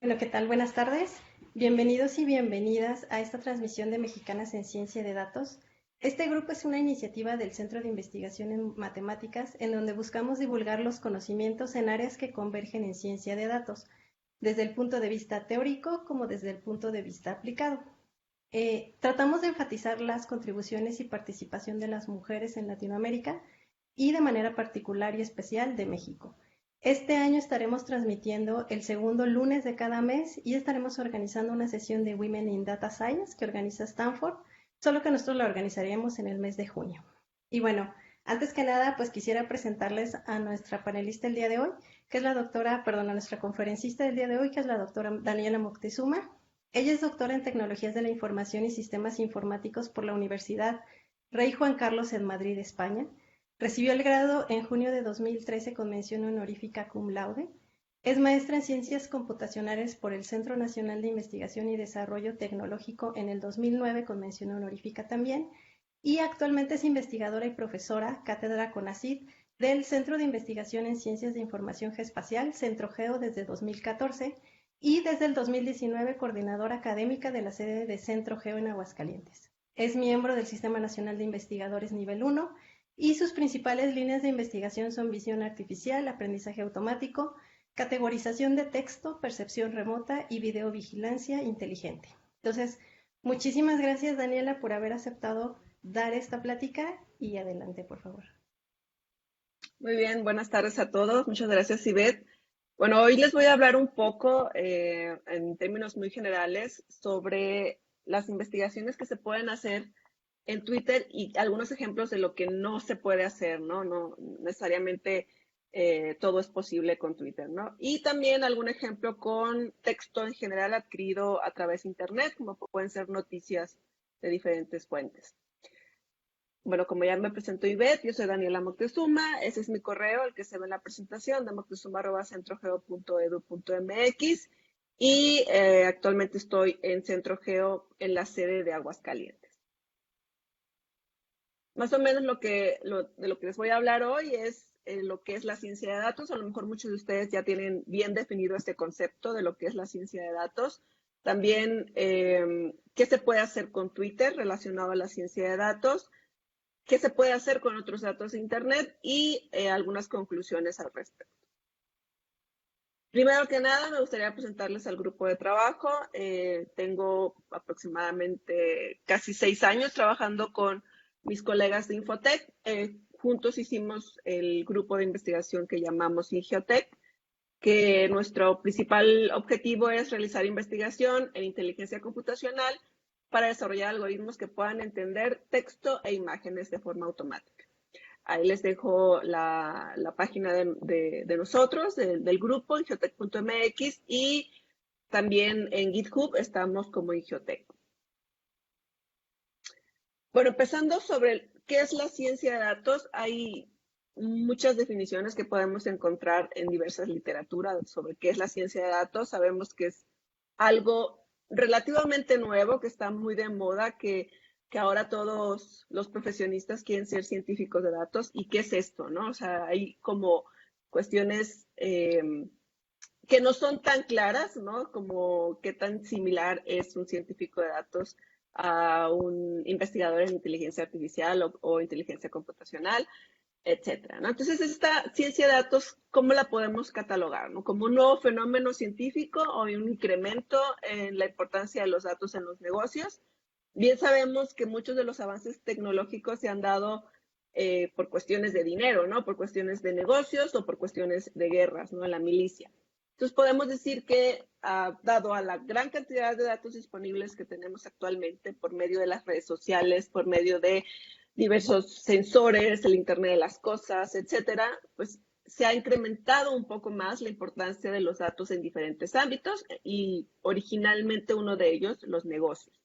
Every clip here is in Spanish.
Bueno, ¿qué tal? Buenas tardes. Bienvenidos y bienvenidas a esta transmisión de Mexicanas en Ciencia de Datos. Este grupo es una iniciativa del Centro de Investigación en Matemáticas en donde buscamos divulgar los conocimientos en áreas que convergen en ciencia de datos, desde el punto de vista teórico como desde el punto de vista aplicado. Tratamos de enfatizar las contribuciones y participación de las mujeres en Latinoamérica y de manera particular y especial de México. Este año estaremos transmitiendo el segundo lunes de cada mes y estaremos organizando una sesión de Women in Data Science que organiza Stanford, solo que nosotros la organizaremos en el mes de junio. Y bueno, antes que nada, pues quisiera presentarles a nuestra panelista el día de hoy, que es a nuestra conferencista del día de hoy, que es la doctora Daniela Moctezuma. Ella es doctora en Tecnologías de la Información y Sistemas Informáticos por la Universidad Rey Juan Carlos en Madrid, España. Recibió el grado en junio de 2013 con mención honorífica cum laude. Es maestra en Ciencias Computacionales por el Centro Nacional de Investigación y Desarrollo Tecnológico en el 2009 con mención honorífica también. Y actualmente es investigadora y profesora, cátedra CONACYT, del Centro de Investigación en Ciencias de Información Geoespacial, CentroGeo, desde 2014 y desde el 2019 coordinadora académica de la sede de CentroGeo en Aguascalientes. Es miembro del Sistema Nacional de Investigadores Nivel 1 y sus principales líneas de investigación son visión artificial, aprendizaje automático, categorización de texto, percepción remota y videovigilancia inteligente. Entonces, muchísimas gracias, Daniela, por haber aceptado dar esta plática y adelante, por favor. Muy bien, buenas tardes a todos. Muchas gracias, Ivette. Bueno, hoy les voy a hablar un poco, en términos muy generales, sobre las investigaciones que se pueden hacer en Twitter y algunos ejemplos de lo que no se puede hacer, ¿no? No necesariamente todo es posible con Twitter, ¿no? Y también algún ejemplo con texto en general adquirido a través de Internet, como pueden ser noticias de diferentes fuentes. Bueno, como ya me presentó Ivette, yo soy Daniela Moctezuma, ese es mi correo, el que se ve en la presentación, de moctezuma@centrogeo.edu.mx, y actualmente estoy en CentroGeo en la sede de Aguascalientes. Más o menos de lo que les voy a hablar hoy es lo que es la ciencia de datos. A lo mejor muchos de ustedes ya tienen bien definido este concepto de lo que es la ciencia de datos. También, qué se puede hacer con Twitter relacionado a la ciencia de datos, qué se puede hacer con otros datos de Internet y algunas conclusiones al respecto. Primero que nada, me gustaría presentarles al grupo de trabajo. Tengo aproximadamente casi 6 años trabajando con mis colegas de Infotech. Juntos hicimos el grupo de investigación que llamamos Ingeotech, que nuestro principal objetivo es realizar investigación en inteligencia computacional para desarrollar algoritmos que puedan entender texto e imágenes de forma automática. Ahí les dejo la página de nosotros, del grupo, ingeotech.mx, y también en GitHub estamos como Ingeotech. Bueno, empezando sobre qué es la ciencia de datos, hay muchas definiciones que podemos encontrar en diversas literaturas sobre qué es la ciencia de datos. Sabemos que es algo relativamente nuevo, que está muy de moda, que ahora todos los profesionistas quieren ser científicos de datos. ¿Y qué es esto, no? O sea, hay como cuestiones que no son tan claras, ¿no? Como qué tan similar es un científico de datos a un investigador en inteligencia artificial o inteligencia computacional, etcétera, ¿no? Entonces, esta ciencia de datos, ¿cómo la podemos catalogar, ¿no? ¿Como un nuevo fenómeno científico o un incremento en la importancia de los datos en los negocios? Bien sabemos que muchos de los avances tecnológicos se han dado por cuestiones de dinero, ¿no? Por cuestiones de negocios o por cuestiones de guerras, ¿no? En la milicia. Entonces podemos decir que, dado a la gran cantidad de datos disponibles que tenemos actualmente por medio de las redes sociales, por medio de diversos sensores, el Internet de las cosas, etcétera, pues se ha incrementado un poco más la importancia de los datos en diferentes ámbitos y originalmente uno de ellos, los negocios.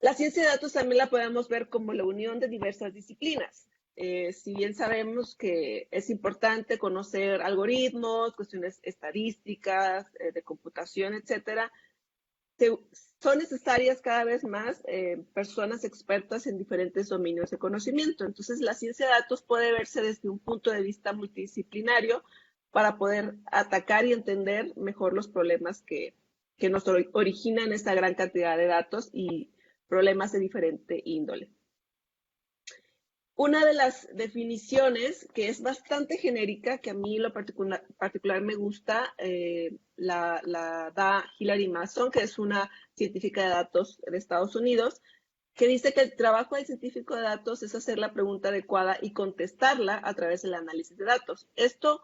La ciencia de datos también la podemos ver como la unión de diversas disciplinas. Si bien sabemos que es importante conocer algoritmos, cuestiones estadísticas, de computación, etcétera, son necesarias cada vez más personas expertas en diferentes dominios de conocimiento. Entonces, la ciencia de datos puede verse desde un punto de vista multidisciplinario, para poder atacar y entender mejor los problemas que nos originan esta gran cantidad de datos y problemas de diferente índole. Una de las definiciones que es bastante genérica, que a mí lo particular me gusta, la da Hilary Mason, que es una científica de datos de Estados Unidos, que dice que el trabajo del científico de datos es hacer la pregunta adecuada y contestarla a través del análisis de datos. Esto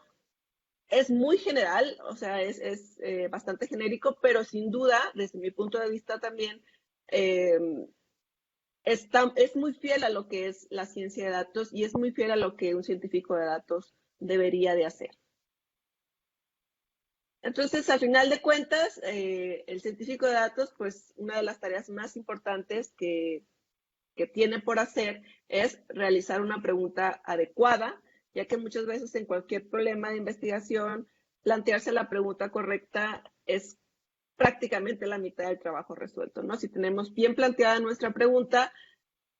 es muy general, o sea, es bastante genérico, pero sin duda, desde mi punto de vista también, es muy fiel a lo que es la ciencia de datos y es muy fiel a lo que un científico de datos debería de hacer. Entonces, al final de cuentas, el científico de datos, pues una de las tareas más importantes que tiene por hacer es realizar una pregunta adecuada, ya que muchas veces en cualquier problema de investigación, plantearse la pregunta correcta es prácticamente la mitad del trabajo resuelto, ¿no? Si tenemos bien planteada nuestra pregunta,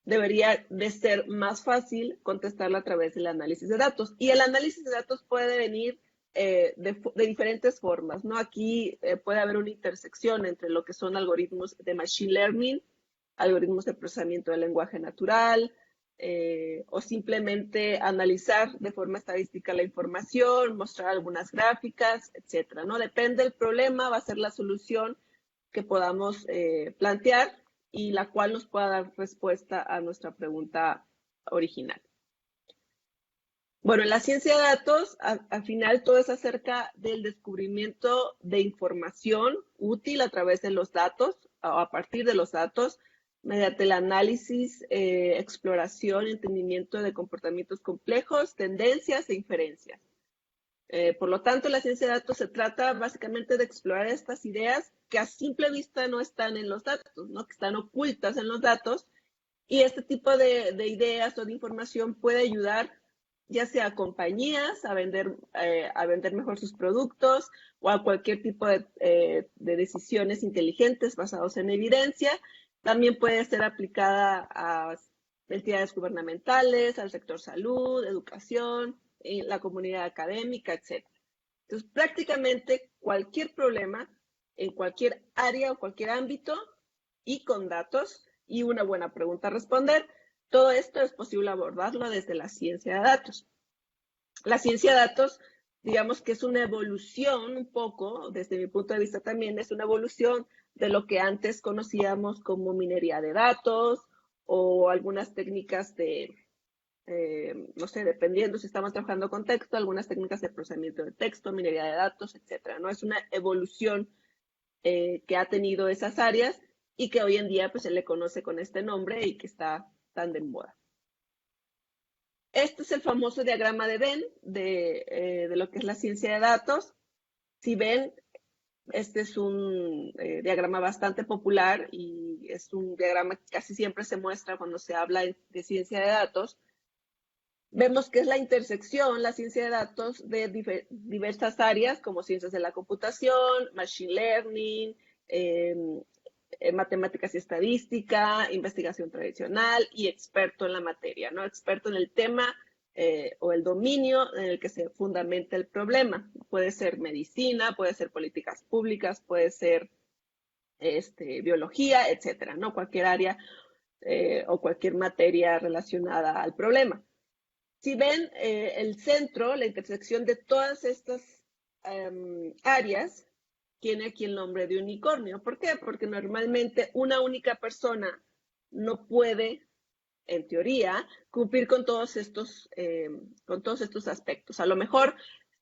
debería de ser más fácil contestarla a través del análisis de datos. Y el análisis de datos puede venir de diferentes formas, ¿no? Aquí puede haber una intersección entre lo que son algoritmos de machine learning, algoritmos de procesamiento del lenguaje natural, o simplemente analizar de forma estadística la información, mostrar algunas gráficas, etcétera, ¿no? Depende del problema, va a ser la solución que podamos plantear y la cual nos pueda dar respuesta a nuestra pregunta original. Bueno, en la ciencia de datos, al final todo es acerca del descubrimiento de información útil a través de los datos o a partir de los datos, mediante el análisis, exploración, entendimiento de comportamientos complejos, tendencias e inferencias. Por lo tanto, la ciencia de datos se trata básicamente de explorar estas ideas que a simple vista no están en los datos, ¿no? Que están ocultas en los datos, y este tipo de ideas o de información puede ayudar ya sea a compañías a vender mejor sus productos o a cualquier tipo de decisiones inteligentes basadas en evidencia. También puede ser aplicada a entidades gubernamentales, al sector salud, educación, la comunidad académica, etc. Entonces, prácticamente cualquier problema en cualquier área o cualquier ámbito y con datos y una buena pregunta a responder, todo esto es posible abordarlo desde la ciencia de datos. La ciencia de datos, digamos que es una evolución un poco, desde mi punto de vista también, es una evolución de lo que antes conocíamos como minería de datos o algunas técnicas de, no sé, dependiendo si estamos trabajando con texto, algunas técnicas de procesamiento de texto, minería de datos, etcétera, ¿no? Es una evolución que ha tenido esas áreas y que hoy en día pues se le conoce con este nombre y que está tan de moda. Este es el famoso diagrama de Venn de lo que es la ciencia de datos. Si ven, este es un diagrama bastante popular y es un diagrama que casi siempre se muestra cuando se habla de ciencia de datos. Vemos que es la intersección, la ciencia de datos, de diversas áreas como ciencias de la computación, machine learning, matemáticas y estadística, investigación tradicional y experto en la materia, ¿no? Experto en el tema o el dominio en el que se fundamenta el problema. Puede ser medicina, puede ser políticas públicas, puede ser biología, etcétera, ¿no? Cualquier área o cualquier materia relacionada al problema. Si ven el centro, la intersección de todas estas áreas, tiene aquí el nombre de unicornio. ¿Por qué? Porque normalmente una única persona no puede, en teoría, cumplir con todos estos aspectos. A lo mejor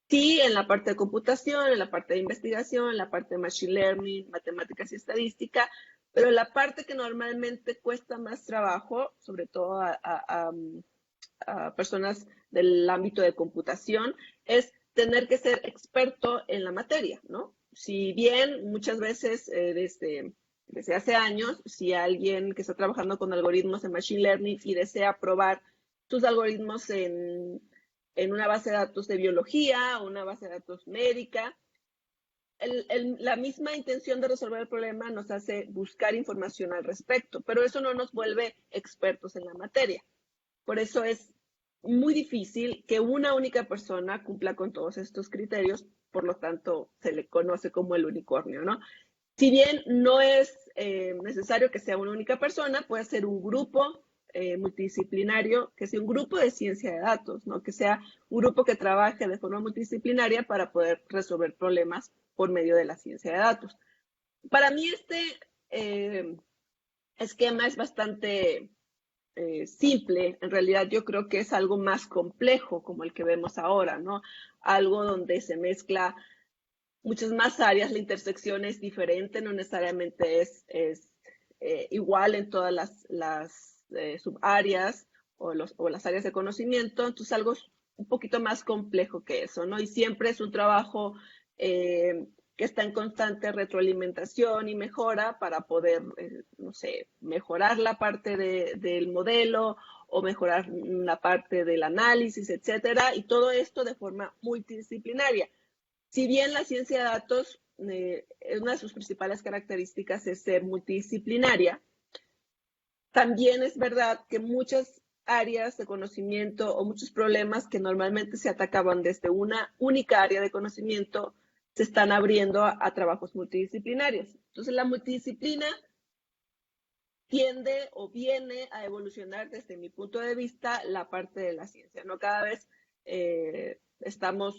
sí en la parte de computación, en la parte de investigación, en la parte de machine learning, matemáticas y estadística, pero la parte que normalmente cuesta más trabajo, sobre todo a personas del ámbito de computación, es tener que ser experto en la materia, ¿no? Si bien muchas veces desde hace años, si alguien que está trabajando con algoritmos de machine learning y desea probar sus algoritmos en una base de datos de biología o una base de datos médica, la misma intención de resolver el problema nos hace buscar información al respecto, pero eso no nos vuelve expertos en la materia. Por eso es muy difícil que una única persona cumpla con todos estos criterios, por lo tanto se le conoce como el unicornio, ¿no? Si bien no es necesario que sea una única persona, puede ser un grupo multidisciplinario, que sea un grupo de ciencia de datos, ¿no? Que sea un grupo que trabaje de forma multidisciplinaria para poder resolver problemas por medio de la ciencia de datos. Para mí este esquema es bastante simple. En realidad yo creo que es algo más complejo como el que vemos ahora, ¿no? Algo donde se mezcla muchas más áreas, la intersección es diferente, no necesariamente es igual en todas las subáreas o las áreas de conocimiento, entonces algo un poquito más complejo que eso, ¿no? Y siempre es un trabajo que está en constante retroalimentación y mejora para poder, no sé, mejorar la parte del modelo o mejorar la parte del análisis, etcétera, y todo esto de forma multidisciplinaria. Si bien la ciencia de datos, una de sus principales características es ser multidisciplinaria, también es verdad que muchas áreas de conocimiento o muchos problemas que normalmente se atacaban desde una única área de conocimiento se están abriendo a trabajos multidisciplinarios. Entonces, la multidisciplina tiende o viene a evolucionar desde mi punto de vista la parte de la ciencia, ¿no? Cada vez estamos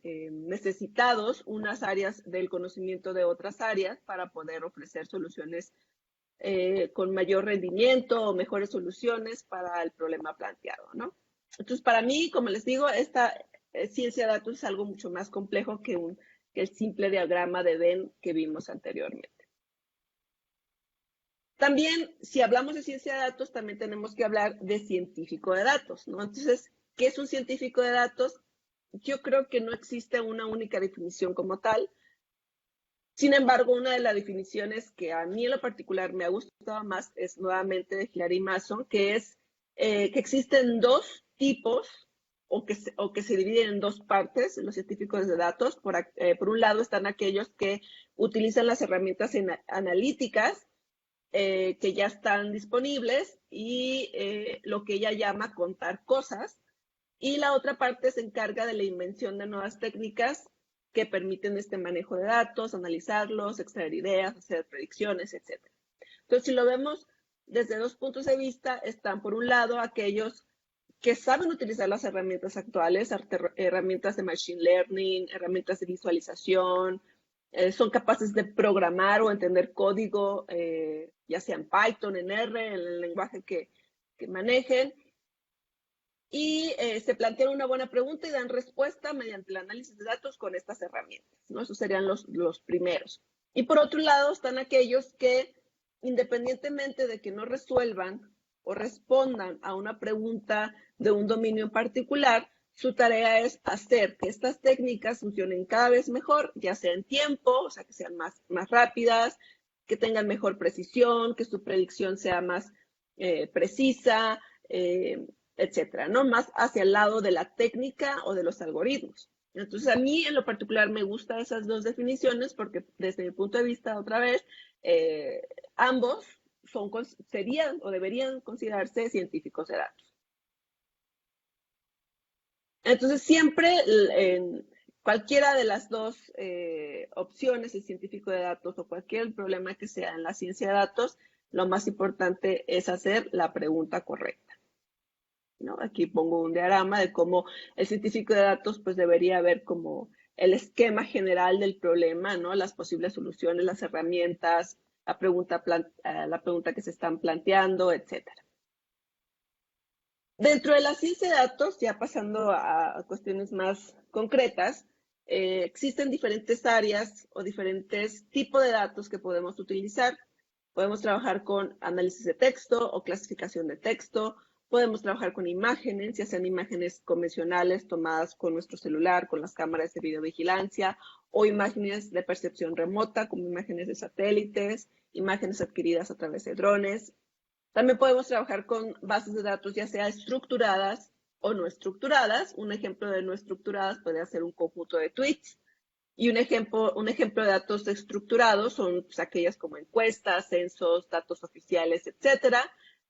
necesitados unas áreas del conocimiento de otras áreas para poder ofrecer soluciones con mayor rendimiento o mejores soluciones para el problema planteado, ¿no? Entonces, para mí, como les digo, esta ciencia de datos es algo mucho más complejo que el simple diagrama de Venn que vimos anteriormente. También, si hablamos de ciencia de datos, también tenemos que hablar de científico de datos, ¿no? Entonces, ¿qué es un científico de datos? Yo creo que no existe una única definición como tal. Sin embargo, una de las definiciones que a mí en lo particular me ha gustado más es nuevamente de Hilary Mason, que es que existen dos tipos o que se dividen en dos partes los científicos de datos. Por un lado están aquellos que utilizan las herramientas analíticas que ya están disponibles y lo que ella llama contar cosas. Y la otra parte se encarga de la invención de nuevas técnicas que permiten este manejo de datos, analizarlos, extraer ideas, hacer predicciones, etc. Entonces, si lo vemos desde dos puntos de vista, están por un lado aquellos que saben utilizar las herramientas actuales, herramientas de machine learning, herramientas de visualización, son capaces de programar o entender código, ya sea en Python, en R, en el lenguaje que manejen, y se plantean una buena pregunta y dan respuesta mediante el análisis de datos con estas herramientas, ¿no? Esos serían los primeros. Y por otro lado están aquellos que, independientemente de que no resuelvan o respondan a una pregunta de un dominio en particular, su tarea es hacer que estas técnicas funcionen cada vez mejor, ya sea en tiempo, o sea, que sean más rápidas, que tengan mejor precisión, que su predicción sea más precisa, etcétera, ¿no? Más hacia el lado de la técnica o de los algoritmos. Entonces, a mí en lo particular me gustan esas dos definiciones porque desde mi punto de vista, otra vez, ambos serían o deberían considerarse científicos de datos. Entonces, siempre en cualquiera de las dos opciones, el científico de datos o cualquier problema que sea en la ciencia de datos, lo más importante es hacer la pregunta correcta, ¿no? Aquí pongo un diagrama de cómo el científico de datos pues debería ver como el esquema general del problema, ¿no? Las posibles soluciones, las herramientas, la pregunta que se están planteando, etcétera. Dentro de la ciencia de datos, ya pasando a cuestiones más concretas, existen diferentes áreas o diferentes tipos de datos que podemos utilizar. Podemos trabajar con análisis de texto o clasificación de texto. Podemos trabajar con imágenes, ya sean imágenes convencionales tomadas con nuestro celular, con las cámaras de videovigilancia, o imágenes de percepción remota, como imágenes de satélites, imágenes adquiridas a través de drones. También podemos trabajar con bases de datos, ya sea estructuradas o no estructuradas. Un ejemplo de no estructuradas puede ser un conjunto de tweets. Y un ejemplo de datos estructurados son pues, aquellas como encuestas, censos, datos oficiales, etcétera,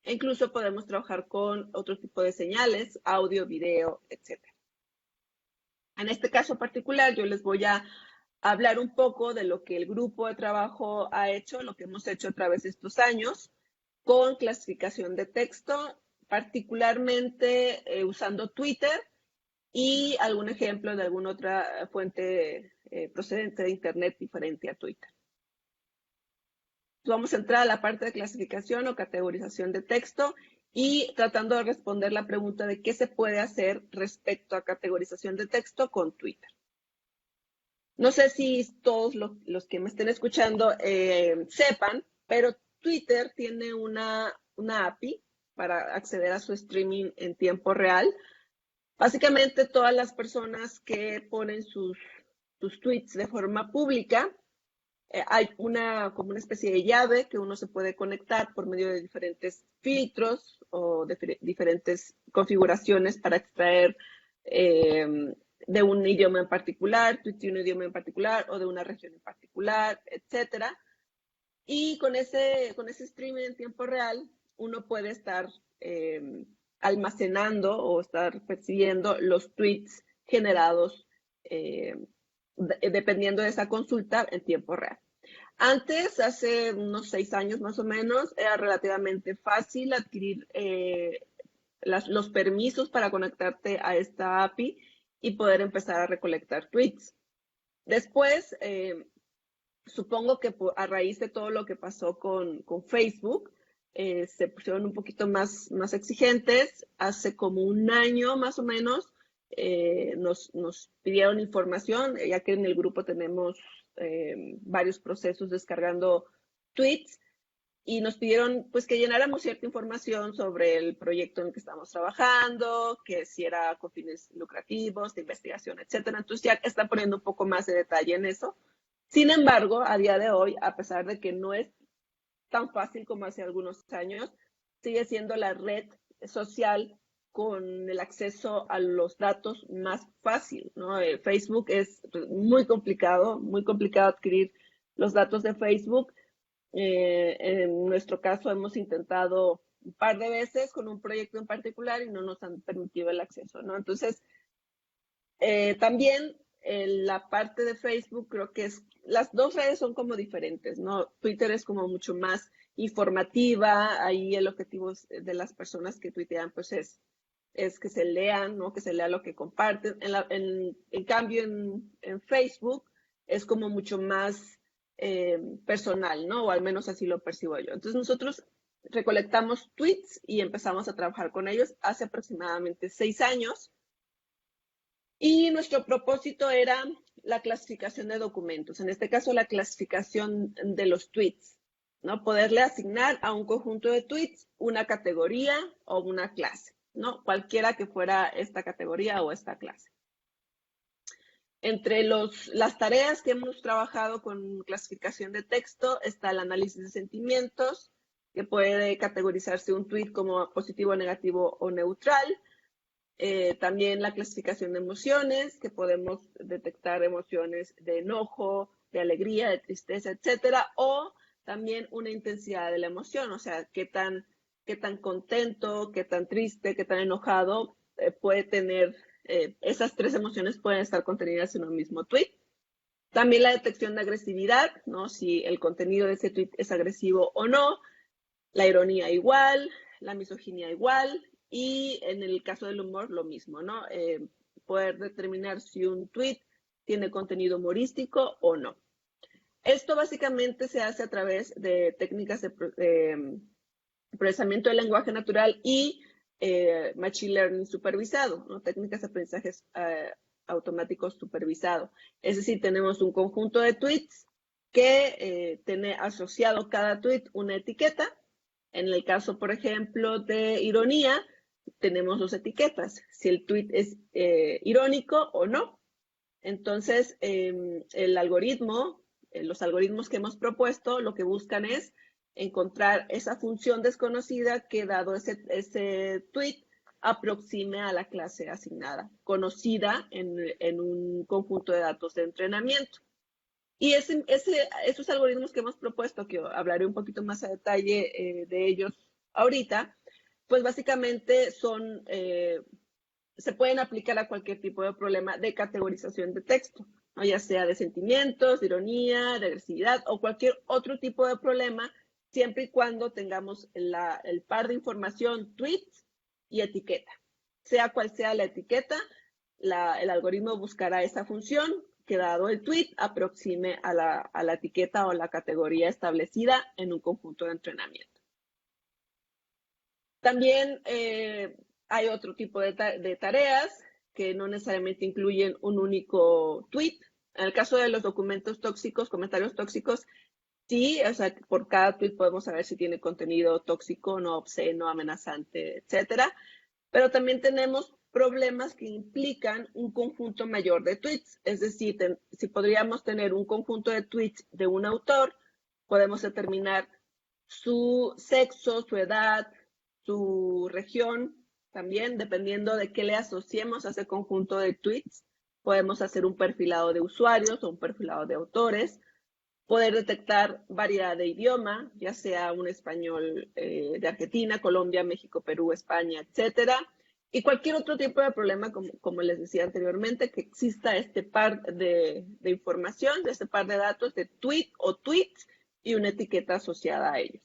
E incluso podemos trabajar con otro tipo de señales, audio, video, etc. En este caso particular, yo les voy a hablar un poco de lo que el grupo de trabajo ha hecho, lo que hemos hecho a través de estos años, con clasificación de texto, particularmente usando Twitter y algún ejemplo de alguna otra fuente procedente de Internet diferente a Twitter. Vamos a entrar a la parte de clasificación o categorización de texto y tratando de responder la pregunta de qué se puede hacer respecto a categorización de texto con Twitter. No sé si todos los que me estén escuchando sepan, pero Twitter tiene una API para acceder a su streaming en tiempo real. Básicamente, todas las personas que ponen sus tweets de forma pública, hay como una especie de llave que uno se puede conectar por medio de diferentes filtros o de diferentes configuraciones para extraer de un idioma en particular, tweets de un idioma en particular o de una región en particular, etcétera. Y con ese streaming en tiempo real, uno puede estar almacenando o estar percibiendo los tweets generados dependiendo de esa consulta en tiempo real. Antes, hace unos 6 años más o menos, era relativamente fácil adquirir los permisos para conectarte a esta API y poder empezar a recolectar tweets. Después, supongo que a raíz de todo lo que pasó con Facebook, se pusieron un poquito más exigentes. Hace como un año más o menos nos pidieron información, ya que en el grupo tenemos varios procesos descargando tweets, y nos pidieron pues que llenáramos cierta información sobre el proyecto en el que estamos trabajando, que si era con fines lucrativos, de investigación, etcétera. Entonces ya está poniendo un poco más de detalle en eso. Sin embargo, a día de hoy, a pesar de que no es tan fácil como hace algunos años, sigue siendo la red social con el acceso a los datos más fácil, ¿no? Facebook es muy complicado adquirir los datos de Facebook. En nuestro caso hemos intentado un par de veces con un proyecto en particular y no nos han permitido el acceso, ¿no? Entonces, también la parte de Facebook creo que las dos redes son como diferentes, ¿no? Twitter es como mucho más informativa, ahí el objetivo de las personas que tuitean pues es que se lean, ¿no? Que se lea lo que comparten. En cambio, en Facebook es como mucho más personal, ¿no? O al menos así lo percibo yo. Entonces nosotros recolectamos tweets y empezamos a trabajar con ellos hace aproximadamente 6 años. Y nuestro propósito era la clasificación de documentos, en este caso la clasificación de los tweets, ¿no? Poderle asignar a un conjunto de tweets una categoría o una clase, ¿no? Cualquiera que fuera esta categoría o esta clase. Entre las tareas que hemos trabajado con clasificación de texto está el análisis de sentimientos, que puede categorizarse un tweet como positivo, negativo o neutral. También la clasificación de emociones, que podemos detectar emociones de enojo, de alegría, de tristeza, etcétera, o también una intensidad de la emoción, o sea, qué tan contento, qué tan triste, qué tan enojado puede tener. Esas 3 emociones pueden estar contenidas en un mismo tweet. También la detección de agresividad, ¿no? Si el contenido de ese tweet es agresivo o no. La ironía igual, la misoginia igual, y en el caso del humor lo mismo, ¿no? Poder determinar si un tweet tiene contenido humorístico o no. Esto básicamente se hace a través de técnicas de procesamiento del lenguaje natural y Machine Learning supervisado, ¿no? Técnicas de aprendizaje automático supervisado. Es decir, tenemos un conjunto de tweets que tiene asociado cada tweet una etiqueta. En el caso, por ejemplo, de ironía, tenemos 2 etiquetas, si el tweet es irónico o no. Entonces, el algoritmo, los algoritmos que hemos propuesto, lo que buscan es encontrar esa función desconocida que, dado ese tweet, aproxime a la clase asignada, conocida en un conjunto de datos de entrenamiento. Y esos algoritmos que hemos propuesto, que hablaré un poquito más a detalle de ellos ahorita, pues básicamente se pueden aplicar a cualquier tipo de problema de categorización de texto, ¿no? Ya sea de sentimientos, de ironía, de agresividad o cualquier otro tipo de problema, siempre y cuando tengamos el par de información, tweets y etiqueta. Sea cual sea la etiqueta, el algoritmo buscará esa función que, dado el tweet, aproxime a la etiqueta o la categoría establecida en un conjunto de entrenamiento. También hay otro tipo de tareas que no necesariamente incluyen un único tweet. En el caso de los documentos tóxicos, comentarios tóxicos, sí, o sea, por cada tweet podemos saber si tiene contenido tóxico, no obsceno, amenazante, etcétera. Pero también tenemos problemas que implican un conjunto mayor de tweets. Es decir, si podríamos tener un conjunto de tweets de un autor, podemos determinar su sexo, su edad, su región, también dependiendo de qué le asociemos a ese conjunto de tweets. Podemos hacer un perfilado de usuarios o un perfilado de autores, poder detectar variedad de idioma, ya sea un español de Argentina, Colombia, México, Perú, España, etcétera, y cualquier otro tipo de problema, como les decía anteriormente, que exista este par de información, de este par de datos de tweet o tweets y una etiqueta asociada a ellos.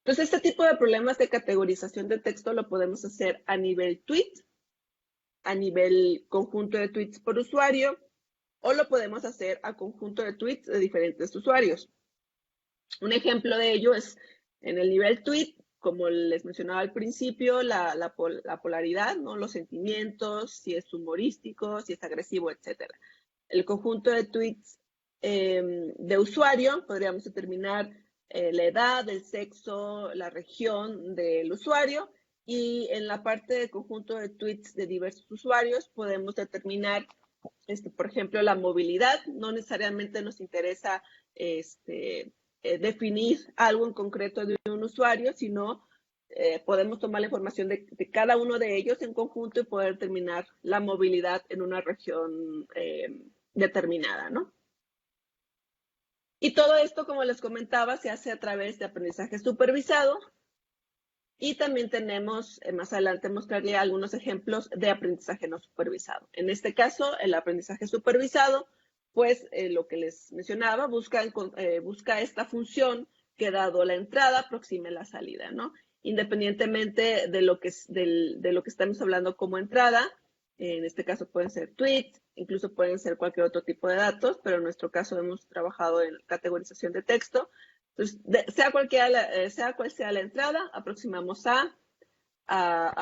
Entonces, este tipo de problemas de categorización de texto lo podemos hacer a nivel tweet, a nivel conjunto de tweets por usuario, o lo podemos hacer a conjunto de tweets de diferentes usuarios. Un ejemplo de ello es en el nivel tweet, como les mencionaba al principio, la polaridad, ¿no? Los sentimientos, si es humorístico, si es agresivo, etc. El conjunto de tweets de usuario, podríamos determinar la edad, el sexo, la región del usuario, y en la parte del conjunto de tweets de diversos usuarios podemos determinar, por ejemplo, la movilidad. No necesariamente nos interesa definir algo en concreto de un usuario, sino podemos tomar la información de cada uno de ellos en conjunto y poder determinar la movilidad en una región determinada, ¿no? Y todo esto, como les comentaba, se hace a través de aprendizaje supervisado. Y también tenemos, más adelante mostrarle algunos ejemplos de aprendizaje no supervisado. En este caso, el aprendizaje supervisado, pues lo que les mencionaba, busca esta función que, dado la entrada, aproxime la salida, ¿no? Independientemente de lo que estamos hablando como entrada, en este caso pueden ser tweets, incluso pueden ser cualquier otro tipo de datos, pero en nuestro caso hemos trabajado en categorización de texto. Entonces, sea cual sea la entrada, aproximamos a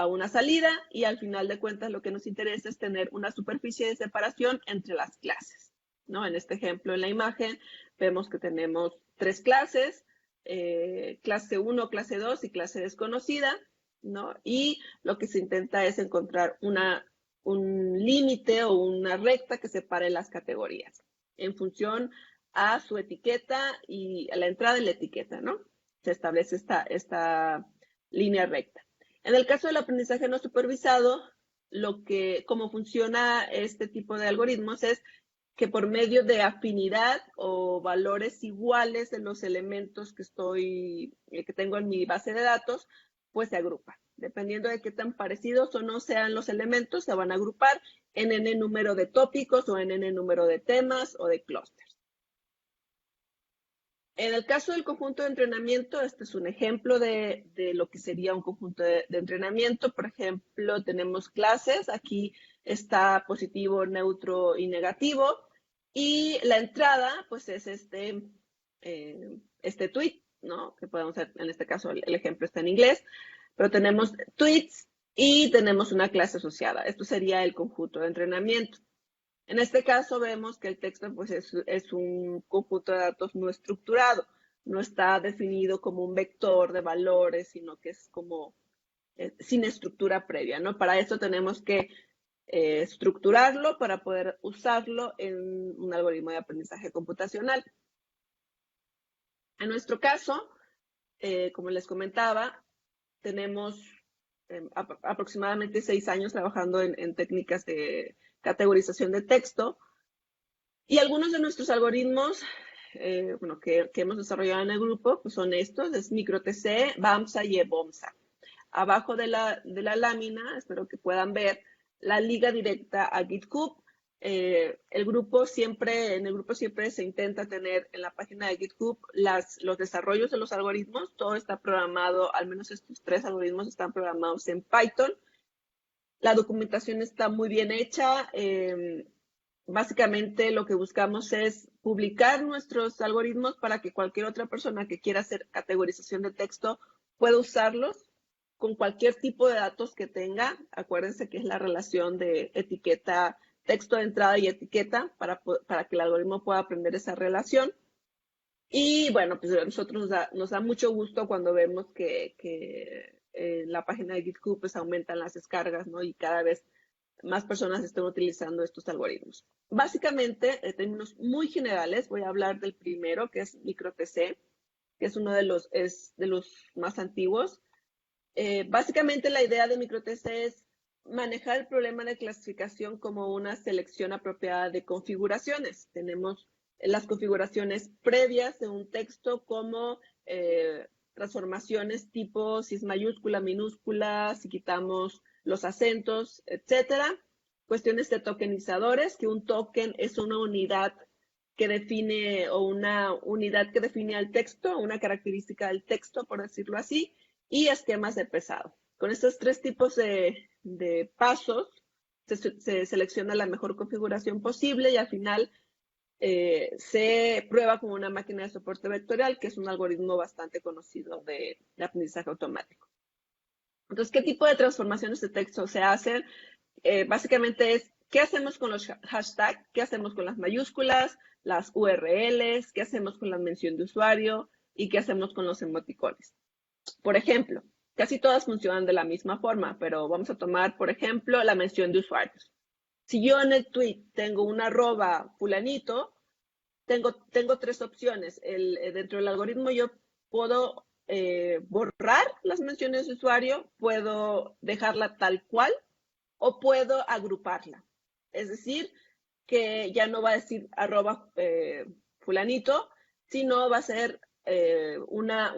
una salida, y al final de cuentas lo que nos interesa es tener una superficie de separación entre las clases, ¿no? En este ejemplo, en la imagen, vemos que tenemos 3 clases, clase 1, clase 2 y clase desconocida, ¿no? Y lo que se intenta es encontrar un límite o una recta que separe las categorías en función a su etiqueta y a la entrada de la etiqueta, ¿no? Se establece esta línea recta. En el caso del aprendizaje no supervisado, cómo funciona este tipo de algoritmos es que por medio de afinidad o valores iguales de los elementos que tengo en mi base de datos, pues se agrupa. Dependiendo de qué tan parecidos o no sean los elementos, se van a agrupar en n número de tópicos o en n número de temas o de clústeres. En el caso del conjunto de entrenamiento, este es un ejemplo de lo que sería un conjunto de entrenamiento. Por ejemplo, tenemos clases. Aquí está positivo, neutro y negativo. Y la entrada, pues es este tweet, ¿no? Que podemos hacer, en este caso, el ejemplo está en inglés. Pero tenemos tweets y tenemos una clase asociada. Esto sería el conjunto de entrenamiento. En este caso vemos que el texto pues, es un conjunto de datos no estructurado, no está definido como un vector de valores, sino que es como sin estructura previa, ¿no? Para eso tenemos que estructurarlo para poder usarlo en un algoritmo de aprendizaje computacional. En nuestro caso, como les comentaba, tenemos aproximadamente 6 años trabajando en técnicas de categorización de texto, y algunos de nuestros algoritmos bueno, que hemos desarrollado en el grupo, pues son estos, es MicroTC, BAMSA y EBOMSA. Abajo de la lámina, espero que puedan ver, la liga directa a GitHub. En el grupo siempre se intenta tener en la página de GitHub los desarrollos de los algoritmos. Todo está programado, al menos estos 3 algoritmos están programados en Python. La documentación está muy bien hecha. Básicamente lo que buscamos es publicar nuestros algoritmos para que cualquier otra persona que quiera hacer categorización de texto pueda usarlos con cualquier tipo de datos que tenga. Acuérdense que es la relación de etiqueta, texto de entrada y etiqueta para que el algoritmo pueda aprender esa relación. Y bueno, pues a nosotros nos da mucho gusto cuando vemos que en la página de GitHub pues aumentan las descargas, ¿no? Y cada vez más personas están utilizando estos algoritmos. Básicamente, en términos muy generales, voy a hablar del primero, que es MicroTC, que es uno de los más antiguos. Básicamente, la idea de MicroTC es manejar el problema de clasificación como una selección apropiada de configuraciones. Tenemos las configuraciones previas de un texto como transformaciones tipo si es mayúscula, minúscula, si quitamos los acentos, etcétera. Cuestiones de tokenizadores, que un token es una unidad que define al texto, una característica del texto, por decirlo así, y esquemas de pesado. Con estos 3 tipos de pasos se selecciona la mejor configuración posible y al final se prueba con una máquina de soporte vectorial, que es un algoritmo bastante conocido de aprendizaje automático. Entonces, ¿qué tipo de transformaciones de texto se hacen? Básicamente es, ¿qué hacemos con los hashtags? ¿Qué hacemos con las mayúsculas, las URLs? ¿Qué hacemos con la mención de usuario? ¿Y qué hacemos con los emoticones? Por ejemplo, casi todas funcionan de la misma forma, pero vamos a tomar, por ejemplo, la mención de usuarios. Si yo en el tweet tengo un @ fulanito, tengo 3 opciones. Dentro del algoritmo yo puedo borrar las menciones de usuario, puedo dejarla tal cual o puedo agruparla. Es decir, que ya no va a decir @ fulanito, sino va a ser una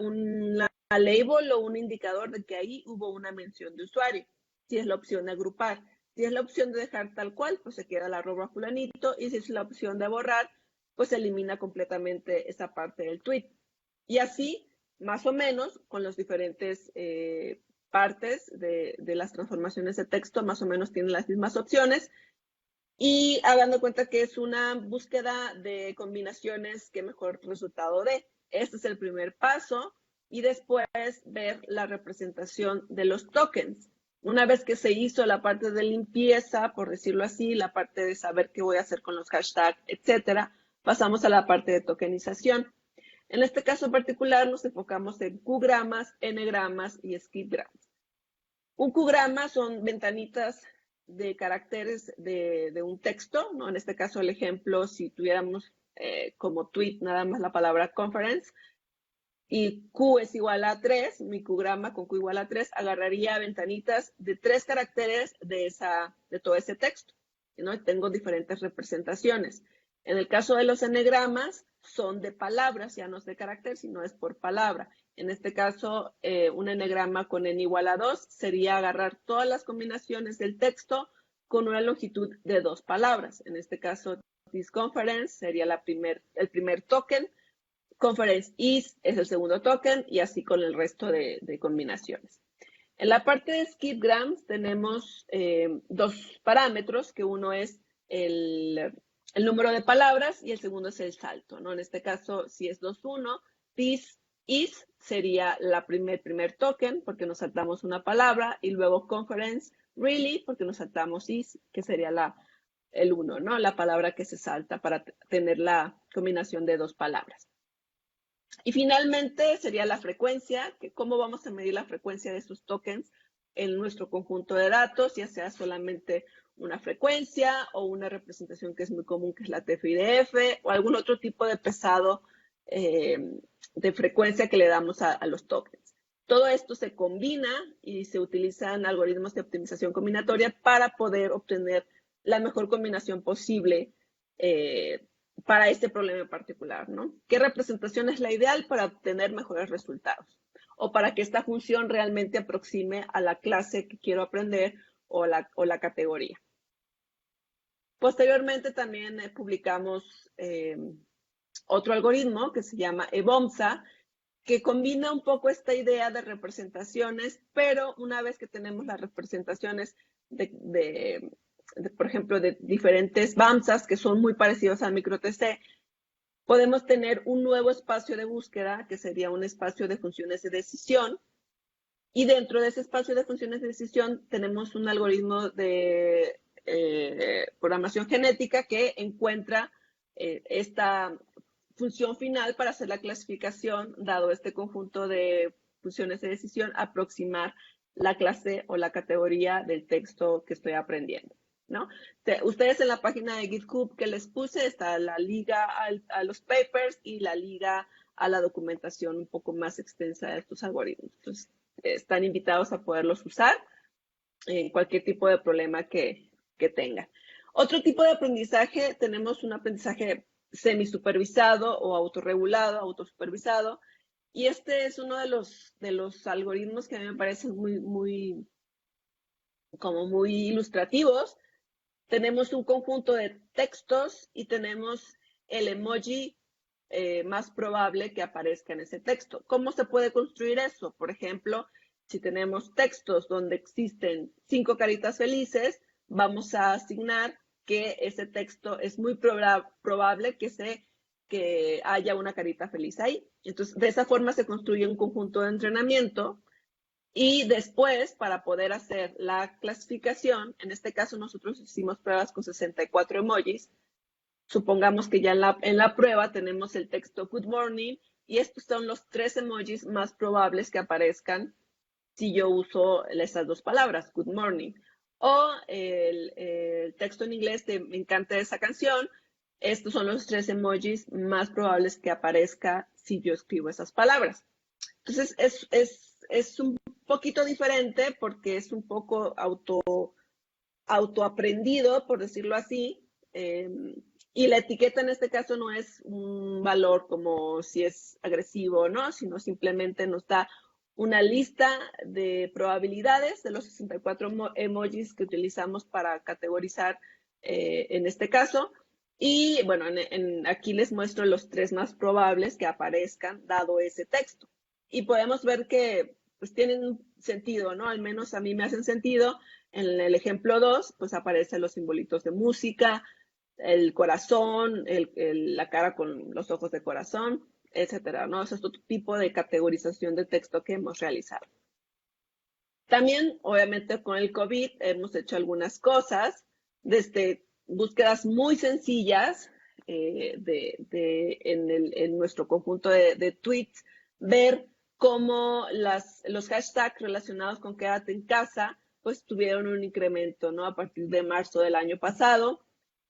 label o un indicador de que ahí hubo una mención de usuario. Si es la opción de agrupar. Si es la opción de dejar tal cual, pues se queda la @ fulanito. Y si es la opción de borrar, pues se elimina completamente esa parte del tweet. Y así, más o menos, con los diferentes partes de las transformaciones de texto, más o menos tienen las mismas opciones. Y hagan de cuenta que es una búsqueda de combinaciones que mejor resultado dé. Este es el primer paso. Y después ver la representación de los tokens. Una vez que se hizo la parte de limpieza, por decirlo así, la parte de saber qué voy a hacer con los hashtags, etcétera, pasamos a la parte de tokenización. En este caso particular nos enfocamos en Q-gramas, N-gramas y skip-gramas. Un Q-grama son ventanitas de caracteres de un texto, ¿no? En este caso el ejemplo, si tuviéramos como tweet nada más la palabra conference, y Q es igual a 3, mi Q-grama con Q igual a 3, agarraría ventanitas de 3 caracteres de todo ese texto, ¿no? Y tengo diferentes representaciones. En el caso de los N-gramas, son de palabras, ya no es de carácter, sino es por palabra. En este caso, un N-grama con N igual a 2 sería agarrar todas las combinaciones del texto con una longitud de 2 palabras. En este caso, this conference sería el primer token, conference is es el segundo token y así con el resto de combinaciones. En la parte de skip-grams tenemos 2 parámetros, que uno es el número de palabras y el segundo es el salto, ¿no? En este caso, si es 2-1, this is sería el primer token porque nos saltamos una palabra y luego conference really porque nos saltamos is, que sería el 1, ¿no? La palabra que se salta para tener la combinación de 2 palabras. Y finalmente sería la frecuencia, que cómo vamos a medir la frecuencia de esos tokens en nuestro conjunto de datos, ya sea solamente una frecuencia o una representación que es muy común, que es la TF-IDF, o algún otro tipo de pesado de frecuencia que le damos a los tokens. Todo esto se combina y se utilizan algoritmos de optimización combinatoria para poder obtener la mejor combinación posible para este problema en particular, ¿no? ¿Qué representación es la ideal para obtener mejores resultados? O para que esta función realmente aproxime a la clase que quiero aprender o la categoría. Posteriormente también publicamos otro algoritmo que se llama EBOMSA, que combina un poco esta idea de representaciones, pero una vez que tenemos las representaciones por ejemplo, de diferentes BAMSAs que son muy parecidos al microTC, podemos tener un nuevo espacio de búsqueda, que sería un espacio de funciones de decisión, y dentro de ese espacio de funciones de decisión tenemos un algoritmo de programación genética que encuentra esta función final para hacer la clasificación, dado este conjunto de funciones de decisión, aproximar la clase o la categoría del texto que estoy aprendiendo, ¿no? Ustedes en la página de GitHub que les puse está la liga a los papers y la liga a la documentación un poco más extensa de estos algoritmos. Entonces, están invitados a poderlos usar en cualquier tipo de problema que tengan. Otro tipo de aprendizaje, tenemos un aprendizaje semisupervisado o autorregulado, autosupervisado, y este es uno de los algoritmos que a mí me parecen muy ilustrativos. Tenemos un conjunto de textos y tenemos el emoji más probable que aparezca en ese texto. ¿Cómo se puede construir eso? Por ejemplo, si tenemos textos donde existen 5 caritas felices, vamos a asignar que ese texto es muy probable que haya una carita feliz ahí. Entonces, de esa forma se construye un conjunto de entrenamiento y después, para poder hacer la clasificación, en este caso nosotros hicimos pruebas con 64 emojis. Supongamos que ya en la prueba tenemos el texto good morning y estos son los 3 emojis más probables que aparezcan si yo uso esas 2 palabras, good morning. O el texto en inglés de me encanta esa canción. Estos son los 3 emojis más probables que aparezca si yo escribo esas palabras. Entonces, es un poquito diferente porque es un poco autoaprendido, por decirlo así. Y la etiqueta en este caso no es un valor como si es agresivo o no, sino simplemente nos da una lista de probabilidades de los 64 emojis que utilizamos para categorizar en este caso. Y bueno, aquí les muestro los 3 más probables que aparezcan dado ese texto. Y podemos ver que pues tienen sentido, ¿no? Al menos a mí me hacen sentido. En el ejemplo 2, pues aparecen los simbolitos de música, el corazón, la cara con los ojos de corazón, etcétera, ¿no? Eso es otro tipo de categorización de texto que hemos realizado. También, obviamente, con el COVID hemos hecho algunas cosas, desde búsquedas muy sencillas en nuestro conjunto de tweets, ver cómo los hashtags relacionados con quédate en casa, pues tuvieron un incremento, ¿no? A partir de marzo del año pasado.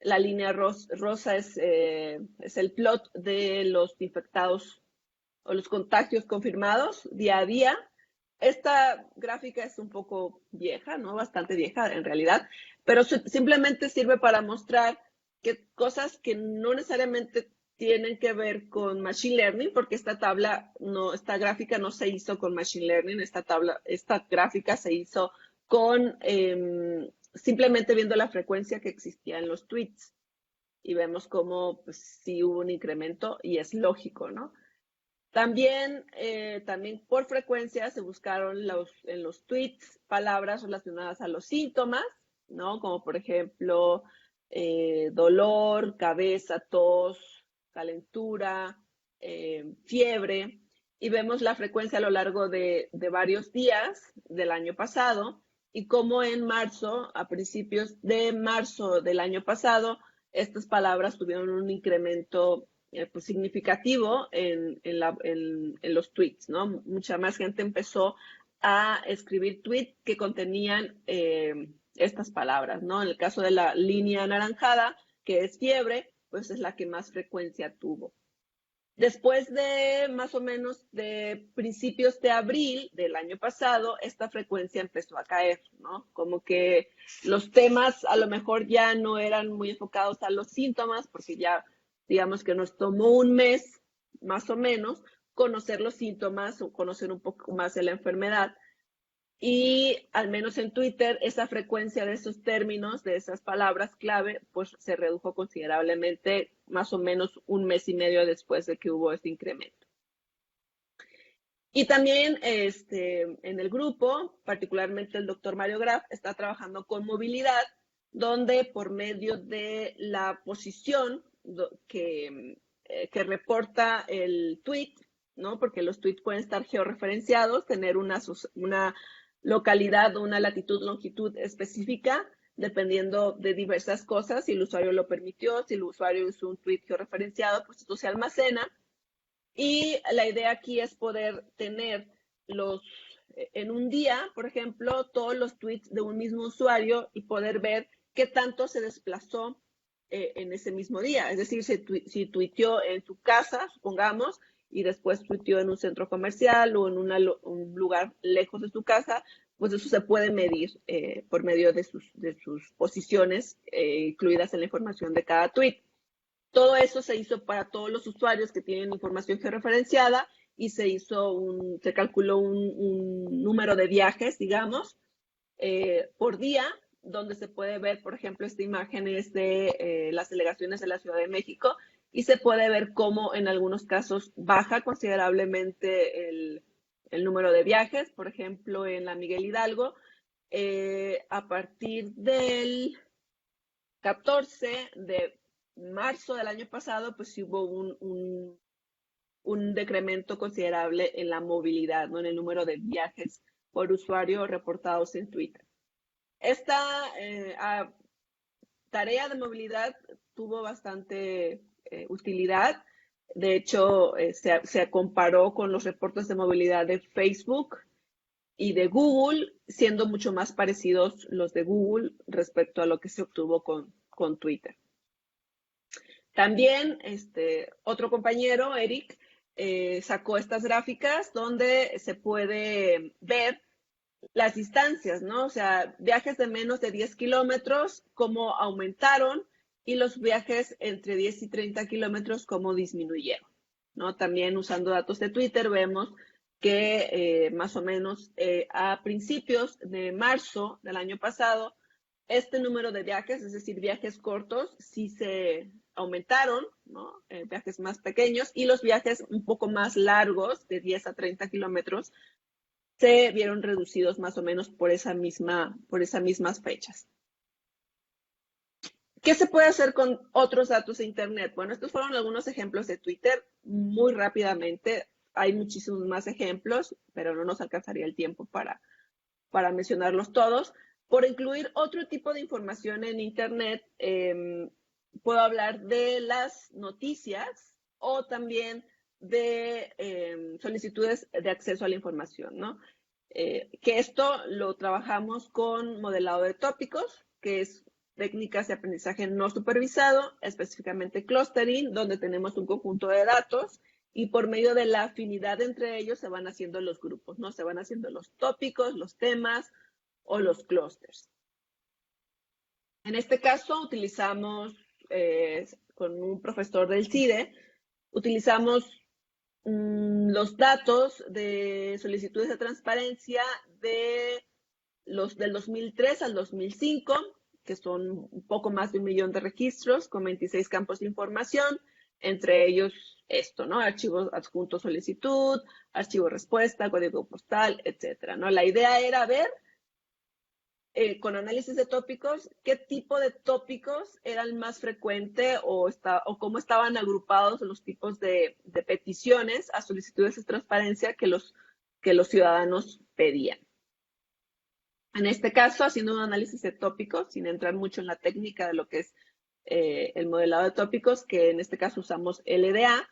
La línea rosa es el plot de los infectados o los contagios confirmados día a día. Esta gráfica es un poco vieja, ¿no? Bastante vieja en realidad, pero simplemente sirve para mostrar que cosas que no necesariamente tienen que ver con Machine Learning, porque esta gráfica no se hizo con Machine Learning, esta gráfica se hizo con simplemente viendo la frecuencia que existía en los tweets. Y vemos cómo pues, sí hubo un incremento y es lógico, ¿no? También por frecuencia se buscaron en los tweets palabras relacionadas a los síntomas, ¿no? Como por ejemplo dolor, cabeza, tos, calentura, fiebre. Y vemos la frecuencia a lo largo de varios días del año pasado y cómo en marzo, a principios de marzo del año pasado, estas palabras tuvieron un incremento pues, significativo en los tweets, ¿no? Mucha más gente empezó a escribir tweets que contenían estas palabras, ¿no? En el caso de la línea anaranjada, que es fiebre, pues es la que más frecuencia tuvo. Después de más o menos de principios de abril del año pasado, esta frecuencia empezó a caer, ¿no? Como que los temas a lo mejor ya no eran muy enfocados a los síntomas, porque ya digamos que nos tomó un mes, más o menos, conocer los síntomas o conocer un poco más de la enfermedad. Y al menos en Twitter, esa frecuencia de esos términos, de esas palabras clave, pues se redujo considerablemente, más o menos un mes y medio después de que hubo este incremento. Y también en el grupo, particularmente el doctor Mario Graf, está trabajando con movilidad, donde por medio de la posición que reporta el tweet, ¿no? Porque los tweets pueden estar georreferenciados, tener una localidad o una latitud, longitud específica, dependiendo de diversas cosas. Si el usuario lo permitió, si el usuario usó un tweet georreferenciado, pues esto se almacena. Y la idea aquí es poder tener en un día, por ejemplo, todos los tweets de un mismo usuario y poder ver qué tanto se desplazó en ese mismo día. Es decir, si tuiteó en su casa, supongamos, y después tuiteó en un centro comercial o en un lugar lejos de su casa, pues eso se puede medir por medio de sus posiciones incluidas en la información de cada tweet. Todo eso se hizo para todos los usuarios que tienen información georreferenciada y se calculó un número de viajes, digamos, por día, donde se puede ver, por ejemplo, esta imagen es de las delegaciones de la Ciudad de México y se puede ver cómo en algunos casos baja considerablemente el número de viajes. Por ejemplo, en la Miguel Hidalgo, a partir del 14 de marzo del año pasado, pues sí hubo un decremento considerable en la movilidad, ¿no? En el número de viajes por usuario reportados en Twitter. Esta tarea de movilidad tuvo bastante utilidad. De hecho, se comparó con los reportes de movilidad de Facebook y de Google, siendo mucho más parecidos los de Google respecto a lo que se obtuvo con Twitter. También otro compañero, Eric, sacó estas gráficas donde se puede ver las distancias, ¿no? O sea, viajes de menos de 10 kilómetros, cómo aumentaron, y los viajes entre 10 y 30 kilómetros, cómo disminuyeron, ¿no? También usando datos de Twitter vemos que más o menos a principios de marzo del año pasado, este número de viajes, es decir, viajes cortos, sí se aumentaron, ¿no? Viajes más pequeños, y los viajes un poco más largos, de 10 a 30 kilómetros, se vieron reducidos más o menos por esas mismas fechas. ¿Qué se puede hacer con otros datos de Internet? Bueno, estos fueron algunos ejemplos de Twitter muy rápidamente. Hay muchísimos más ejemplos, pero no nos alcanzaría el tiempo para mencionarlos todos. Por incluir otro tipo de información en Internet, puedo hablar de las noticias o también de solicitudes de acceso a la información, ¿no? Que esto lo trabajamos con modelado de tópicos, que es técnicas de aprendizaje no supervisado, específicamente clustering, donde tenemos un conjunto de datos y por medio de la afinidad entre ellos se van haciendo los grupos, ¿no? Se van haciendo los tópicos, los temas o los clústeres. En este caso utilizamos, con un profesor del CIDE, utilizamos los datos de solicitudes de transparencia del 2003 al 2005, que son un poco más de 1 millón de registros con 26 campos de información, entre ellos esto, ¿no? Archivos adjuntos solicitud, archivo respuesta, código postal, etcétera, ¿no? La idea era ver con análisis de tópicos, qué tipo de tópicos eran más frecuentes o cómo estaban agrupados los tipos de peticiones a solicitudes de transparencia que los ciudadanos pedían. En este caso, haciendo un análisis de tópicos, sin entrar mucho en la técnica de lo que es el modelado de tópicos, que en este caso usamos LDA,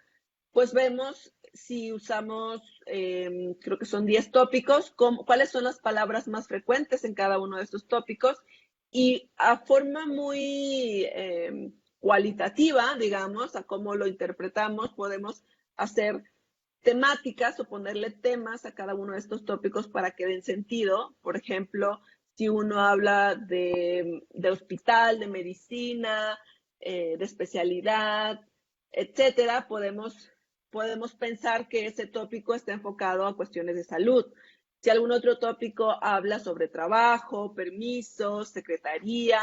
pues vemos si usamos, creo que son 10 tópicos, cuáles son las palabras más frecuentes en cada uno de estos tópicos, y a forma muy cualitativa, digamos, a cómo lo interpretamos, podemos hacer temáticas o ponerle temas a cada uno de estos tópicos para que den sentido. Por ejemplo, si uno habla de hospital, de medicina, de especialidad, etcétera, podemos pensar que ese tópico está enfocado a cuestiones de salud. Si algún otro tópico habla sobre trabajo, permisos, secretaría,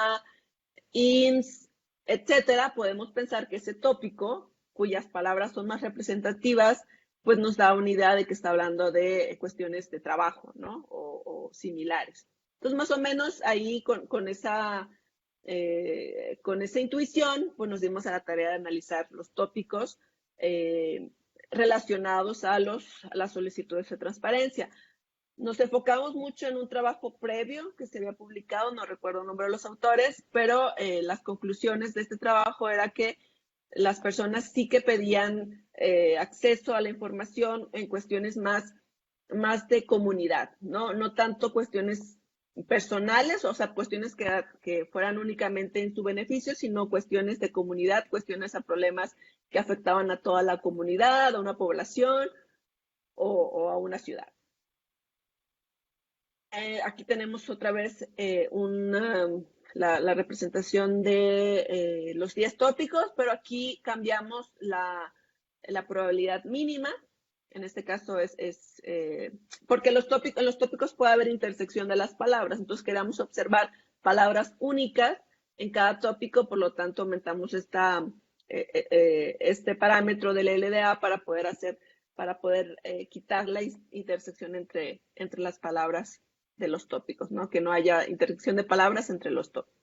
IMSS, etcétera, podemos pensar que ese tópico, cuyas palabras son más representativas, pues nos da una idea de que está hablando de cuestiones de trabajo, ¿no? O similares. Entonces, más o menos ahí con esa intuición, pues nos dimos a la tarea de analizar los tópicos relacionados a las solicitudes de transparencia. Nos enfocamos mucho en un trabajo previo que se había publicado, no recuerdo el nombre de los autores, pero las conclusiones de este trabajo era que las personas sí que pedían acceso a la información en cuestiones más de comunidad, ¿no? No tanto cuestiones personales, o sea, cuestiones que fueran únicamente en su beneficio, sino cuestiones de comunidad, cuestiones a problemas que afectaban a toda la comunidad, a una población o a una ciudad. Aquí tenemos otra vez la representación de los 10 tópicos, pero aquí cambiamos la probabilidad mínima. En este caso porque en los tópicos puede haber intersección de las palabras, entonces queremos observar palabras únicas en cada tópico, por lo tanto aumentamos este parámetro del LDA para poder quitar la intersección entre las palabras de los tópicos, ¿no? Que no haya intersección de palabras entre los tópicos.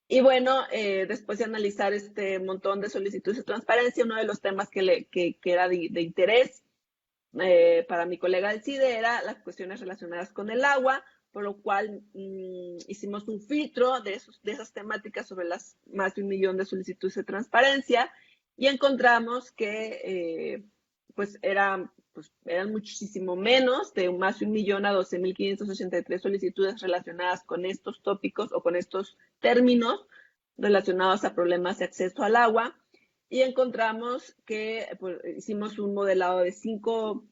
Y bueno, después de analizar este montón de solicitudes de transparencia, uno de los temas que era de interés para mi colega del CIDE era las cuestiones relacionadas con el agua, por lo cual hicimos un filtro de esas temáticas sobre las más de 1 millón de solicitudes de transparencia y encontramos que eran muchísimo menos, de más de 1 millón a 12.583 solicitudes relacionadas con estos tópicos o con estos términos relacionados a problemas de acceso al agua. Y encontramos que hicimos un modelado de 5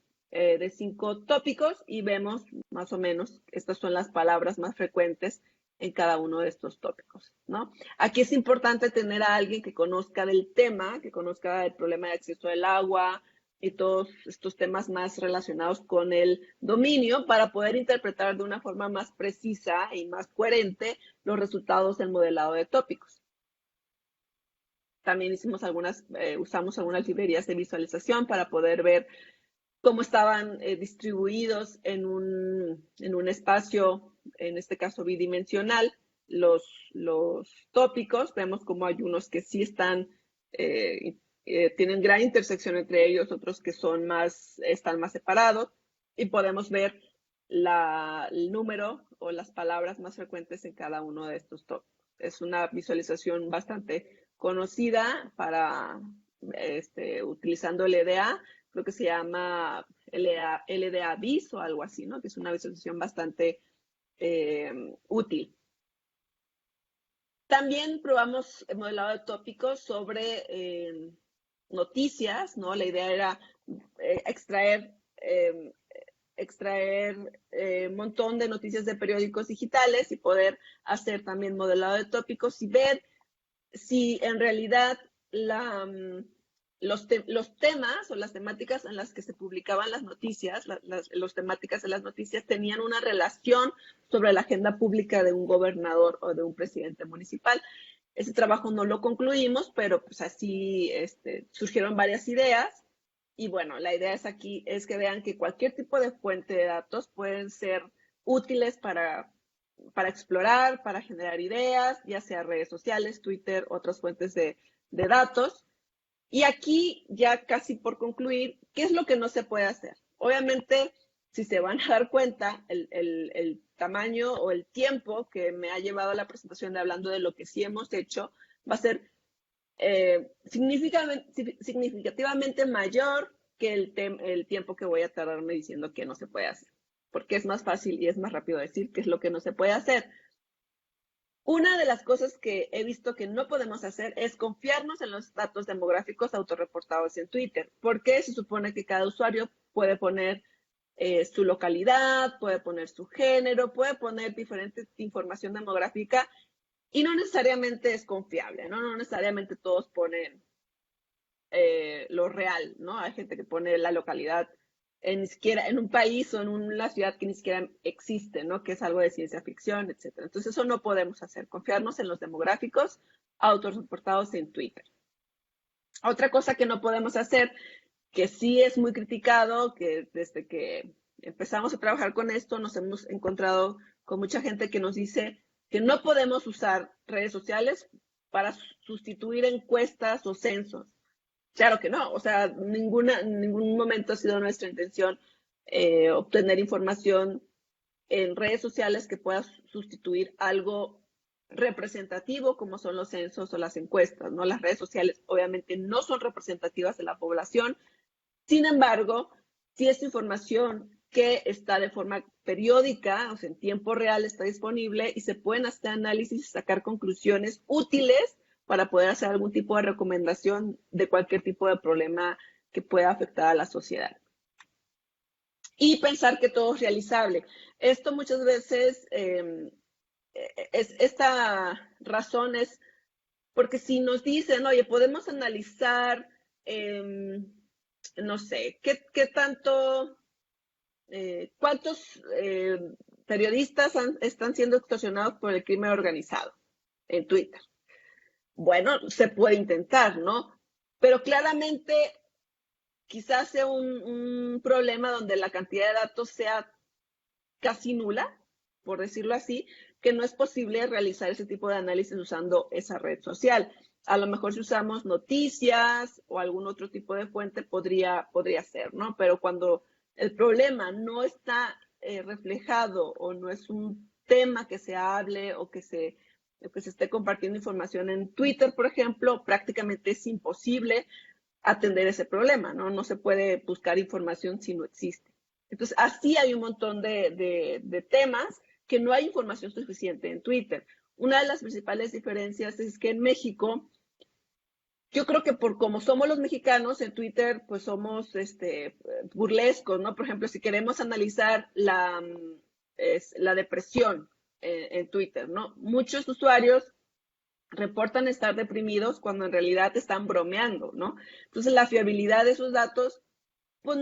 tópicos y vemos más o menos, estas son las palabras más frecuentes en cada uno de estos tópicos, ¿no? Aquí es importante tener a alguien que conozca del tema, que conozca el problema de acceso al agua y todos estos temas más relacionados con el dominio para poder interpretar de una forma más precisa y más coherente los resultados del modelado de tópicos. También usamos algunas librerías de visualización para poder ver cómo estaban distribuidos en un espacio, en este caso bidimensional, los tópicos. Vemos como hay unos que sí tienen gran intersección entre ellos, otros que están más separados, y podemos ver el número o las palabras más frecuentes en cada uno de estos tópicos. Es una visualización bastante conocida para utilizando el LDA, creo que se llama LDA Vis o algo así, ¿no? Que es una visualización bastante útil. También probamos el modelado de tópicos sobre noticias, ¿no? La idea era extraer un montón de noticias de periódicos digitales y poder hacer también modelado de tópicos y ver si en realidad los temas o las temáticas en las que se publicaban las noticias, las temáticas de las noticias tenían una relación sobre la agenda pública de un gobernador o de un presidente municipal. Ese trabajo no lo concluimos, pero pues así surgieron varias ideas. Y bueno, la idea es que vean que cualquier tipo de fuente de datos pueden ser útiles para explorar, para generar ideas, ya sea redes sociales, Twitter, otras fuentes de datos. Y aquí, ya casi por concluir, ¿qué es lo que no se puede hacer? Obviamente, si se van a dar cuenta, el tamaño o el tiempo que me ha llevado la presentación de hablando de lo que sí hemos hecho va a ser significativamente mayor que el tiempo que voy a tardarme diciendo que no se puede hacer, porque es más fácil y es más rápido decir qué es lo que no se puede hacer. Una de las cosas que he visto que no podemos hacer es confiarnos en los datos demográficos autorreportados en Twitter, porque se supone que cada usuario puede poner su localidad, puede poner su género, puede poner diferente información demográfica y no necesariamente es confiable, ¿no? No necesariamente todos ponen lo real, ¿no? Hay gente que pone la localidad ni siquiera en un país o en una ciudad que ni siquiera existe, ¿no? Que es algo de ciencia ficción, etcétera. Entonces eso no podemos hacer, confiarnos en los demográficos autorreportados en Twitter. Otra cosa que no podemos hacer, que sí es muy criticado, que desde que empezamos a trabajar con esto nos hemos encontrado con mucha gente que nos dice que no podemos usar redes sociales para sustituir encuestas o censos. Claro que no, o sea, en ningún momento ha sido nuestra intención obtener información en redes sociales que pueda sustituir algo representativo como son los censos o las encuestas, ¿no? Las redes sociales obviamente no son representativas de la población, sin embargo, si es información que está de forma periódica, o sea, en tiempo real está disponible y se pueden hacer análisis y sacar conclusiones útiles para poder hacer algún tipo de recomendación de cualquier tipo de problema que pueda afectar a la sociedad. Y pensar que todo es realizable. Esto muchas veces, esta razón es porque si nos dicen, oye, podemos analizar, no sé, qué tanto, cuántos periodistas están siendo extorsionados por el crimen organizado en Twitter. Bueno, se puede intentar, ¿no? Pero claramente quizás sea un problema donde la cantidad de datos sea casi nula, por decirlo así, que no es posible realizar ese tipo de análisis usando esa red social. A lo mejor si usamos noticias o algún otro tipo de fuente podría ser, ¿no? Pero cuando el problema no está reflejado o no es un tema que se hable o que se esté compartiendo información en Twitter, por ejemplo, prácticamente es imposible atender ese problema, ¿no? No se puede buscar información si no existe. Entonces, así hay un montón de temas que no hay información suficiente en Twitter. Una de las principales diferencias es que en México, yo creo que por como somos los mexicanos, en Twitter, pues somos burlescos, ¿no? Por ejemplo, si queremos analizar la depresión en Twitter, ¿no? Muchos usuarios reportan estar deprimidos cuando en realidad están bromeando, ¿no? Entonces, la fiabilidad de esos datos, pues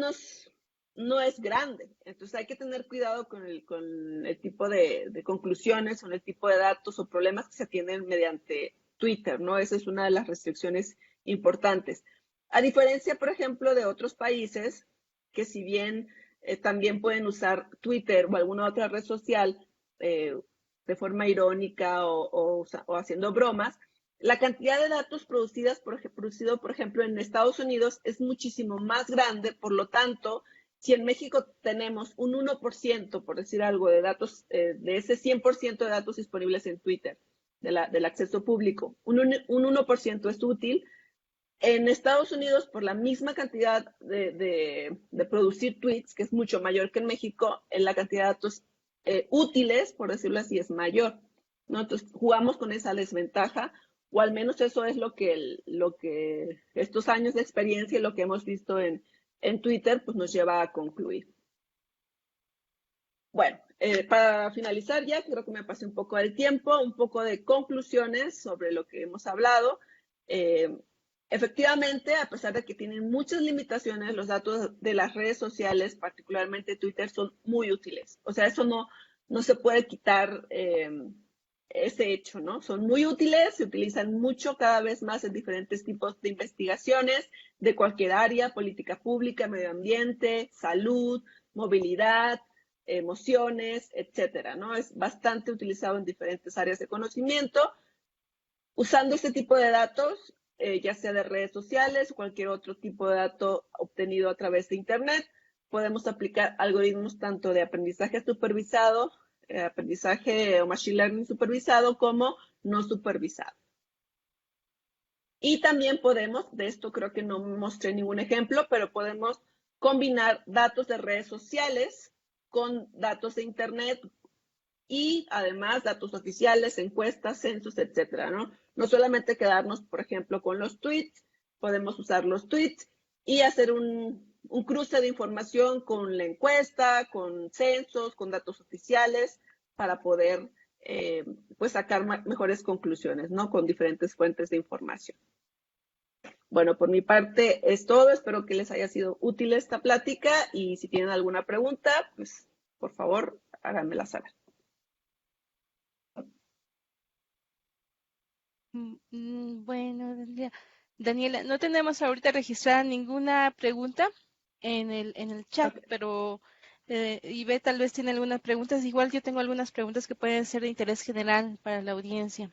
no es grande. Entonces, hay que tener cuidado con el tipo de conclusiones o el tipo de datos o problemas que se atienden mediante Twitter, ¿no? Esa es una de las restricciones importantes. A diferencia, por ejemplo, de otros países que si bien también pueden usar Twitter o alguna otra red social de forma irónica o haciendo bromas, la cantidad de datos producido, por ejemplo, en Estados Unidos es muchísimo más grande, por lo tanto, si en México tenemos un 1%, por decir algo, de datos, de ese 100% de datos disponibles en Twitter, del acceso público, un 1% es útil. En Estados Unidos, por la misma cantidad de producir tweets, que es mucho mayor que en México, en la cantidad de datos útiles, por decirlo así, es mayor, ¿no? Entonces, jugamos con esa desventaja, o al menos eso es lo que estos años de experiencia y lo que hemos visto en Twitter, pues nos lleva a concluir. Bueno, para finalizar ya, creo que me pasé un poco del tiempo, un poco de conclusiones sobre lo que hemos hablado. Efectivamente, a pesar de que tienen muchas limitaciones, los datos de las redes sociales, particularmente Twitter, son muy útiles. O sea, eso no se puede quitar ese hecho, ¿no? Son muy útiles, se utilizan mucho cada vez más en diferentes tipos de investigaciones de cualquier área, política pública, medio ambiente, salud, movilidad, emociones, etcétera, ¿no? Es bastante utilizado en diferentes áreas de conocimiento. Usando este tipo de datos, ya sea de redes sociales o cualquier otro tipo de dato obtenido a través de Internet, podemos aplicar algoritmos tanto de aprendizaje supervisado, aprendizaje o machine learning supervisado como no supervisado. Y también podemos, de esto creo que no mostré ningún ejemplo, pero podemos combinar datos de redes sociales con datos de Internet y además datos oficiales, encuestas, censos, etcétera, ¿no? No solamente quedarnos, por ejemplo, con los tweets, podemos usar los tweets y hacer un cruce de información con la encuesta, con censos, con datos oficiales, para poder pues sacar mejores conclusiones, ¿no? Con diferentes fuentes de información. Bueno, por mi parte es todo. Espero que les haya sido útil esta plática y si tienen alguna pregunta, pues por favor, háganmela saber. Bueno, Daniela, no tenemos ahorita registrada ninguna pregunta en el chat, Okay. pero Ivette tal vez tiene algunas preguntas. Igual yo tengo algunas preguntas que pueden ser de interés general para la audiencia.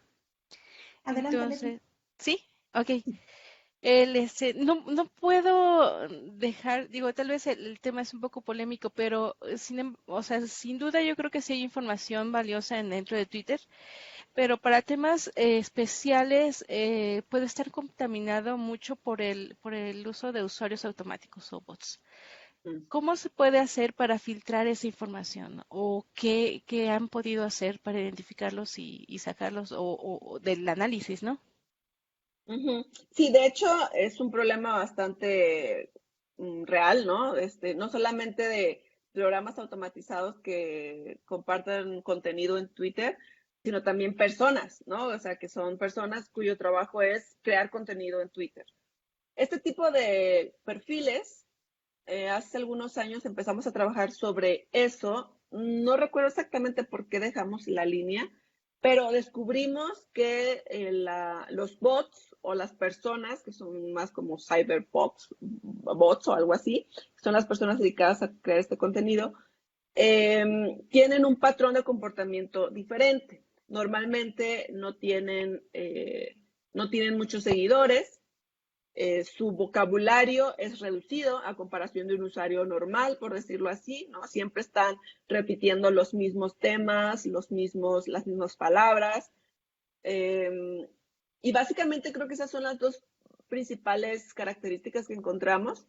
Adelante, Leti. Entonces, ¿sí? Ok. No puedo dejar, digo, tal vez el tema es un poco polémico, pero o sea, sin duda yo creo que sí hay información valiosa dentro de Twitter, pero para temas especiales puede estar contaminado mucho por el uso de usuarios automáticos o bots. ¿Cómo se puede hacer para filtrar esa información? ¿O qué han podido hacer para identificarlos y sacarlos o del análisis, ¿no? Sí, de hecho es un problema bastante real, ¿no? No solamente de programas automatizados que compartan contenido en Twitter, sino también personas, ¿no? O sea, que son personas cuyo trabajo es crear contenido en Twitter. Este tipo de perfiles, hace algunos años empezamos a trabajar sobre eso. No recuerdo exactamente por qué dejamos la línea, pero descubrimos que los bots o las personas, que son más como cyberbots bots o algo así, son las personas dedicadas a crear este contenido, tienen un patrón de comportamiento diferente. Normalmente no tienen muchos seguidores. Su vocabulario es reducido a comparación de un usuario normal, por decirlo así, ¿no? Siempre están repitiendo los mismos temas, las mismas palabras. Y básicamente creo que esas son las dos principales características que encontramos.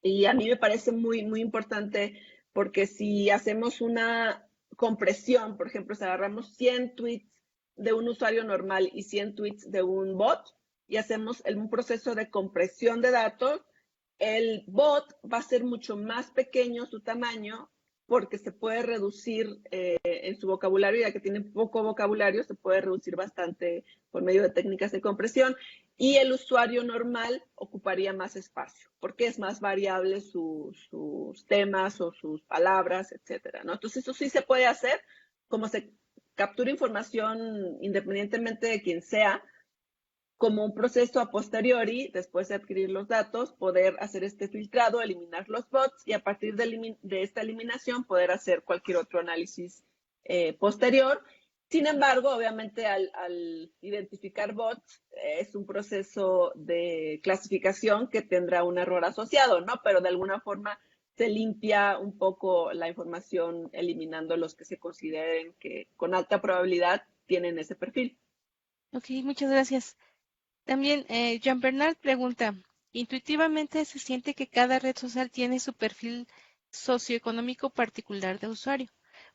Y a mí me parece muy, muy importante porque si hacemos una compresión, por ejemplo, si agarramos 100 tweets de un usuario normal y 100 tweets de un bot y hacemos un proceso de compresión de datos, el bot va a ser mucho más pequeño su tamaño porque se puede reducir en su vocabulario, ya que tiene poco vocabulario, se puede reducir bastante por medio de técnicas de compresión y el usuario normal ocuparía más espacio porque es más variable sus temas o sus palabras, etcétera, ¿no? Entonces eso sí se puede hacer, como se captura información independientemente de quién sea, como un proceso a posteriori, después de adquirir los datos, poder hacer este filtrado, eliminar los bots y a partir de esta eliminación poder hacer cualquier otro análisis posterior. Sin embargo, obviamente al identificar bots es un proceso de clasificación que tendrá un error asociado, ¿no? Pero de alguna forma se limpia un poco la información eliminando los que se consideren que con alta probabilidad tienen ese perfil. Ok, muchas gracias. También Jean Bernard pregunta, intuitivamente se siente que cada red social tiene su perfil socioeconómico particular de usuario.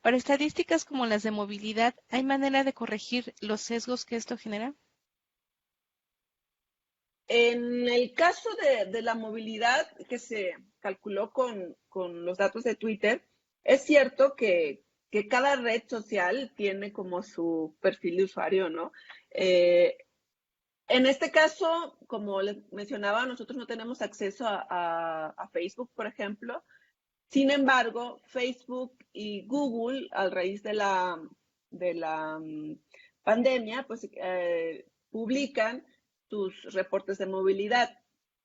Para estadísticas como las de movilidad, ¿hay manera de corregir los sesgos que esto genera? En el caso de la movilidad que se calculó con los datos de Twitter, es cierto que cada red social tiene como su perfil de usuario, ¿no? En este caso, como les mencionaba, nosotros no tenemos acceso a Facebook, por ejemplo. Sin embargo, Facebook y Google, a raíz de la pandemia, pues publican sus reportes de movilidad.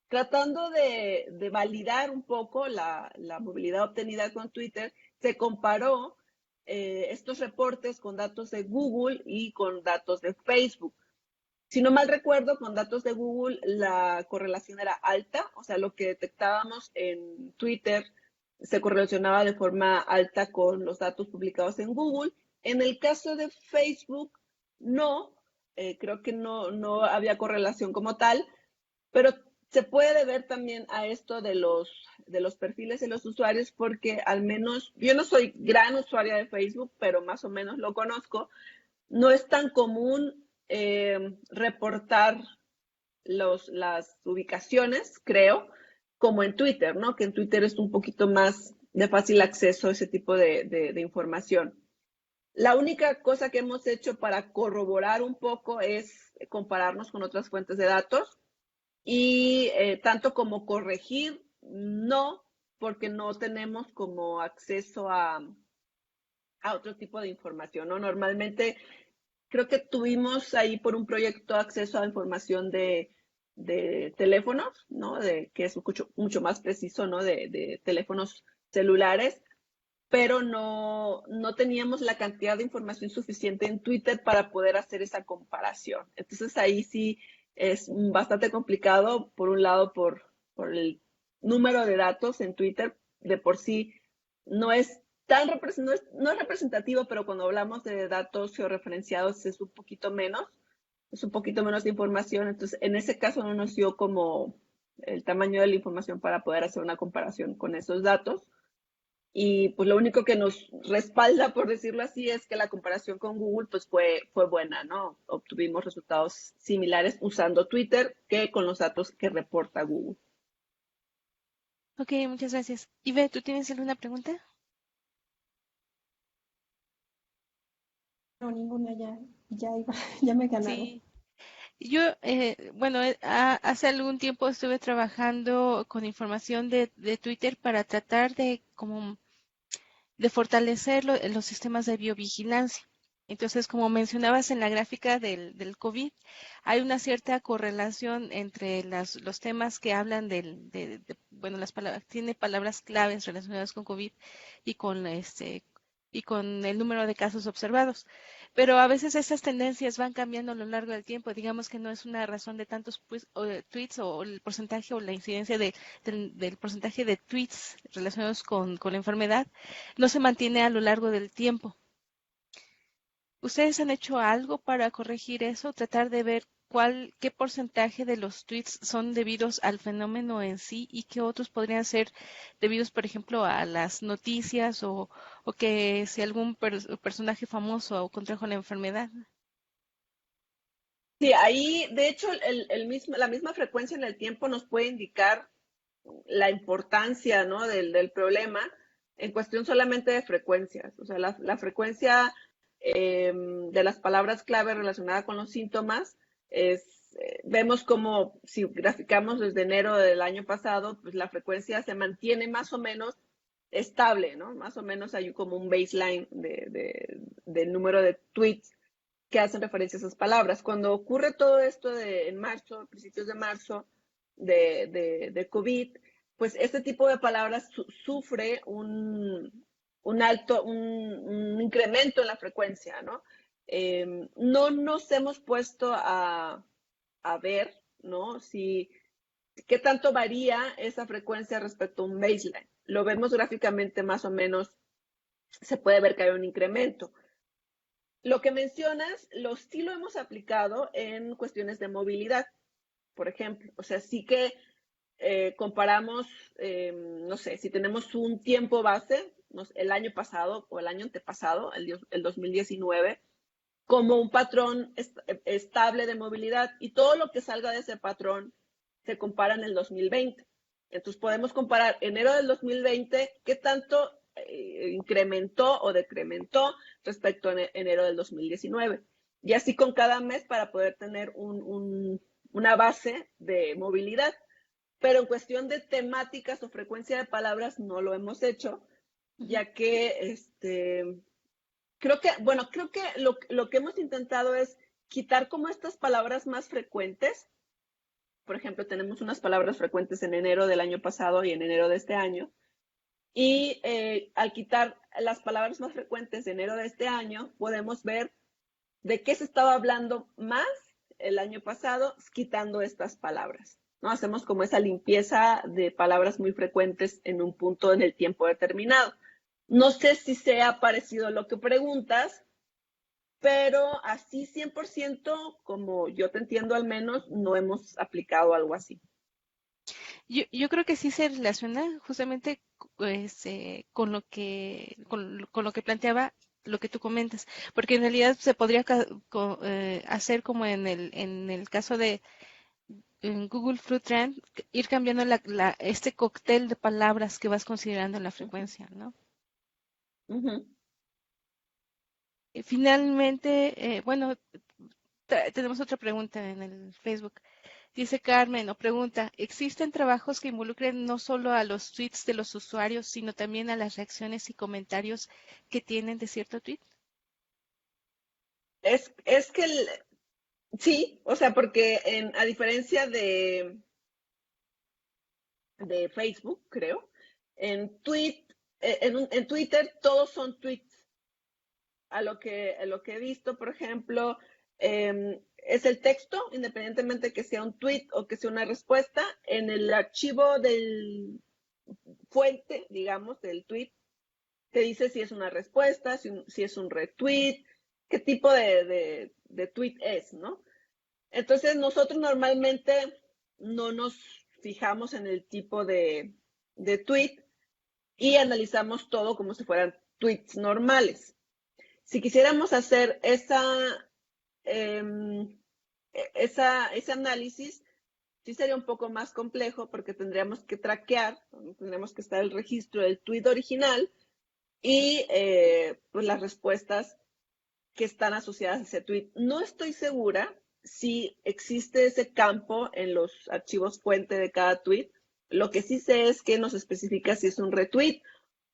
Tratando de validar un poco la movilidad obtenida con Twitter, se comparó estos reportes con datos de Google y con datos de Facebook. Si no mal recuerdo, con datos de Google la correlación era alta, o sea, lo que detectábamos en Twitter se correlacionaba de forma alta con los datos publicados en Google. En el caso de Facebook, no, creo que no había correlación como tal, pero se puede deber también a esto de los perfiles de los usuarios, porque al menos, yo no soy gran usuaria de Facebook, pero más o menos lo conozco, no es tan común reportar las ubicaciones, creo, como en Twitter, ¿no? Que en Twitter es un poquito más de fácil acceso a ese tipo de información. La única cosa que hemos hecho para corroborar un poco es compararnos con otras fuentes de datos y tanto como corregir, no, porque no tenemos como acceso a otro tipo de información, ¿no? Normalmente creo que tuvimos ahí por un proyecto acceso a información de teléfonos, ¿no? Que es mucho más preciso, ¿no? De teléfonos celulares, pero no teníamos la cantidad de información suficiente en Twitter para poder hacer esa comparación. Entonces ahí sí es bastante complicado, por un lado, por el número de datos en Twitter, de por sí no es no es representativo, pero cuando hablamos de datos georreferenciados es un poquito menos de información. Entonces, en ese caso no nos dio como el tamaño de la información para poder hacer una comparación con esos datos. Y pues lo único que nos respalda, por decirlo así, es que la comparación con Google pues fue buena, ¿no? Obtuvimos resultados similares usando Twitter que con los datos que reporta Google. Ok, muchas gracias. Ibe, ¿tú tienes alguna pregunta? No, ninguna, ya iba, ya me ganaron. Sí. Yo, bueno, hace algún tiempo estuve trabajando con información de Twitter para tratar de como de fortalecer los sistemas de biovigilancia. Entonces, como mencionabas en la gráfica del COVID, hay una cierta correlación entre los temas que hablan bueno, las palabras, tiene palabras claves relacionadas con COVID y y con el número de casos observados. Pero a veces esas tendencias van cambiando a lo largo del tiempo. Digamos que no es una razón de tantos tweets o el porcentaje o la incidencia del porcentaje de tweets relacionados con la enfermedad no se mantiene a lo largo del tiempo. ¿Ustedes han hecho algo para corregir eso? Tratar de ver qué porcentaje de los tweets son debidos al fenómeno en sí y qué otros podrían ser debidos, por ejemplo, a las noticias o que si algún personaje famoso contrajo la enfermedad. Sí, ahí, de hecho, la misma frecuencia en el tiempo nos puede indicar la importancia, ¿no? del problema en cuestión solamente de frecuencias. O sea, la frecuencia de las palabras clave relacionadas con los síntomas vemos como si graficamos desde enero del año pasado, pues la frecuencia se mantiene más o menos estable, ¿no? Más o menos hay como un baseline del número de tweets que hacen referencia a esas palabras. Cuando ocurre todo esto en marzo, principios de marzo, de COVID, pues este tipo de palabras sufre un incremento en la frecuencia, ¿no? No nos hemos puesto a ver, ¿no? Qué tanto varía esa frecuencia respecto a un baseline. Lo vemos gráficamente más o menos, se puede ver que hay un incremento. Lo que mencionas, sí lo hemos aplicado en cuestiones de movilidad, por ejemplo. O sea, sí que comparamos, no sé, si tenemos un tiempo base, el año pasado o el año antepasado, el 2019, como un patrón estable de movilidad y todo lo que salga de ese patrón se compara en el 2020. Entonces podemos comparar enero del 2020, qué tanto incrementó o decrementó respecto a enero del 2019. Y así con cada mes para poder tener una base de movilidad. Pero en cuestión de temáticas o frecuencia de palabras no lo hemos hecho, ya que creo que lo que hemos intentado es quitar como estas palabras más frecuentes. Por ejemplo, tenemos unas palabras frecuentes en enero del año pasado y en enero de este año. Y al quitar las palabras más frecuentes de enero de este año, podemos ver de qué se estaba hablando más el año pasado, quitando estas palabras, ¿no? Hacemos como esa limpieza de palabras muy frecuentes en un punto en el tiempo determinado. No sé si sea parecido a lo que preguntas, pero así 100%, como yo te entiendo al menos, no hemos aplicado algo así. Yo creo que sí se relaciona justamente con con lo que planteaba lo que tú comentas, porque en realidad se podría hacer como en el caso de en Google Trend, ir cambiando este cóctel de palabras que vas considerando en la frecuencia, ¿no? Uh -huh. Finalmente, bueno, tenemos otra pregunta en el Facebook. Dice Carmen, o pregunta, ¿existen trabajos que involucren no solo a los tweets de los usuarios, sino también a las reacciones y comentarios que tienen de cierto tweet? Es que sí, o sea, porque a diferencia de Facebook, creo, en, tweet, en Twitter todos son tweets. A lo que he visto, por ejemplo, es el texto, independientemente que sea un tweet o que sea una respuesta, en el archivo del fuente, digamos, del tweet, te dice si es una respuesta, si es un retweet, qué tipo de tweet es, ¿no? Entonces, nosotros normalmente no nos fijamos en el tipo de tweet y analizamos todo como si fueran tweets normales. Si quisiéramos hacer ese análisis, sí sería un poco más complejo porque tendríamos que traquear, tendríamos que estar el registro del tweet original y pues las respuestas que están asociadas a ese tweet. No estoy segura si existe ese campo en los archivos fuente de cada tweet. Lo que sí sé es que nos especifica si es un retweet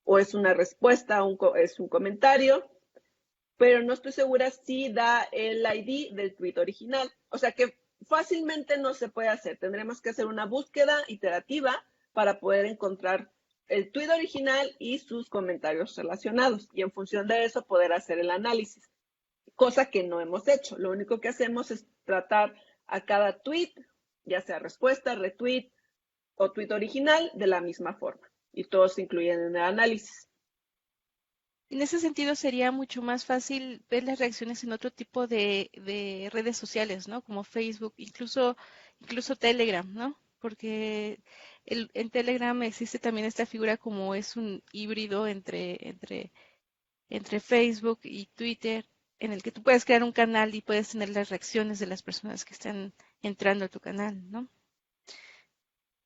o es una respuesta, es un comentario, pero no estoy segura si da el ID del tweet original. O sea que fácilmente no se puede hacer. Tendremos que hacer una búsqueda iterativa para poder encontrar el tweet original y sus comentarios relacionados y en función de eso poder hacer el análisis, cosa que no hemos hecho. Lo único que hacemos es tratar a cada tweet, ya sea respuesta, retweet o tweet original, de la misma forma y todos se incluyen en el análisis. En ese sentido sería mucho más fácil ver las reacciones en otro tipo de redes sociales, ¿no? Como Facebook, incluso Telegram, ¿no? Porque en Telegram existe también esta figura como es un híbrido entre Facebook y Twitter, en el que tú puedes crear un canal y puedes tener las reacciones de las personas que están entrando a tu canal, ¿no?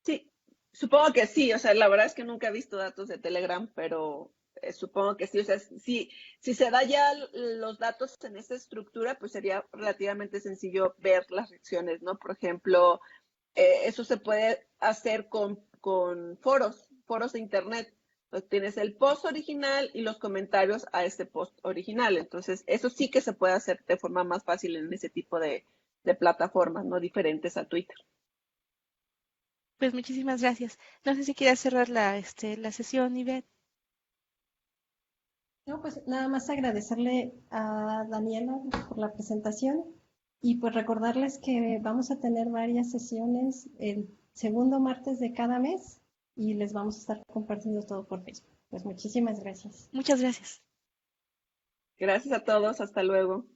Sí, supongo que sí. O sea, la verdad es que nunca he visto datos de Telegram, pero supongo que sí. O sea, si se da ya los datos en esa estructura, pues sería relativamente sencillo ver las reacciones, ¿no? Por ejemplo, eso se puede hacer con foros de internet. Entonces, tienes el post original y los comentarios a ese post original. Entonces, eso sí que se puede hacer de forma más fácil en ese tipo de plataformas, ¿no? Diferentes a Twitter. Pues muchísimas gracias. No sé si quieras cerrar la sesión, Ivette. No, pues nada más agradecerle a Daniela por la presentación y pues recordarles que vamos a tener varias sesiones el segundo martes de cada mes y les vamos a estar compartiendo todo por Facebook. Pues muchísimas gracias. Muchas gracias. Gracias a todos. Hasta luego.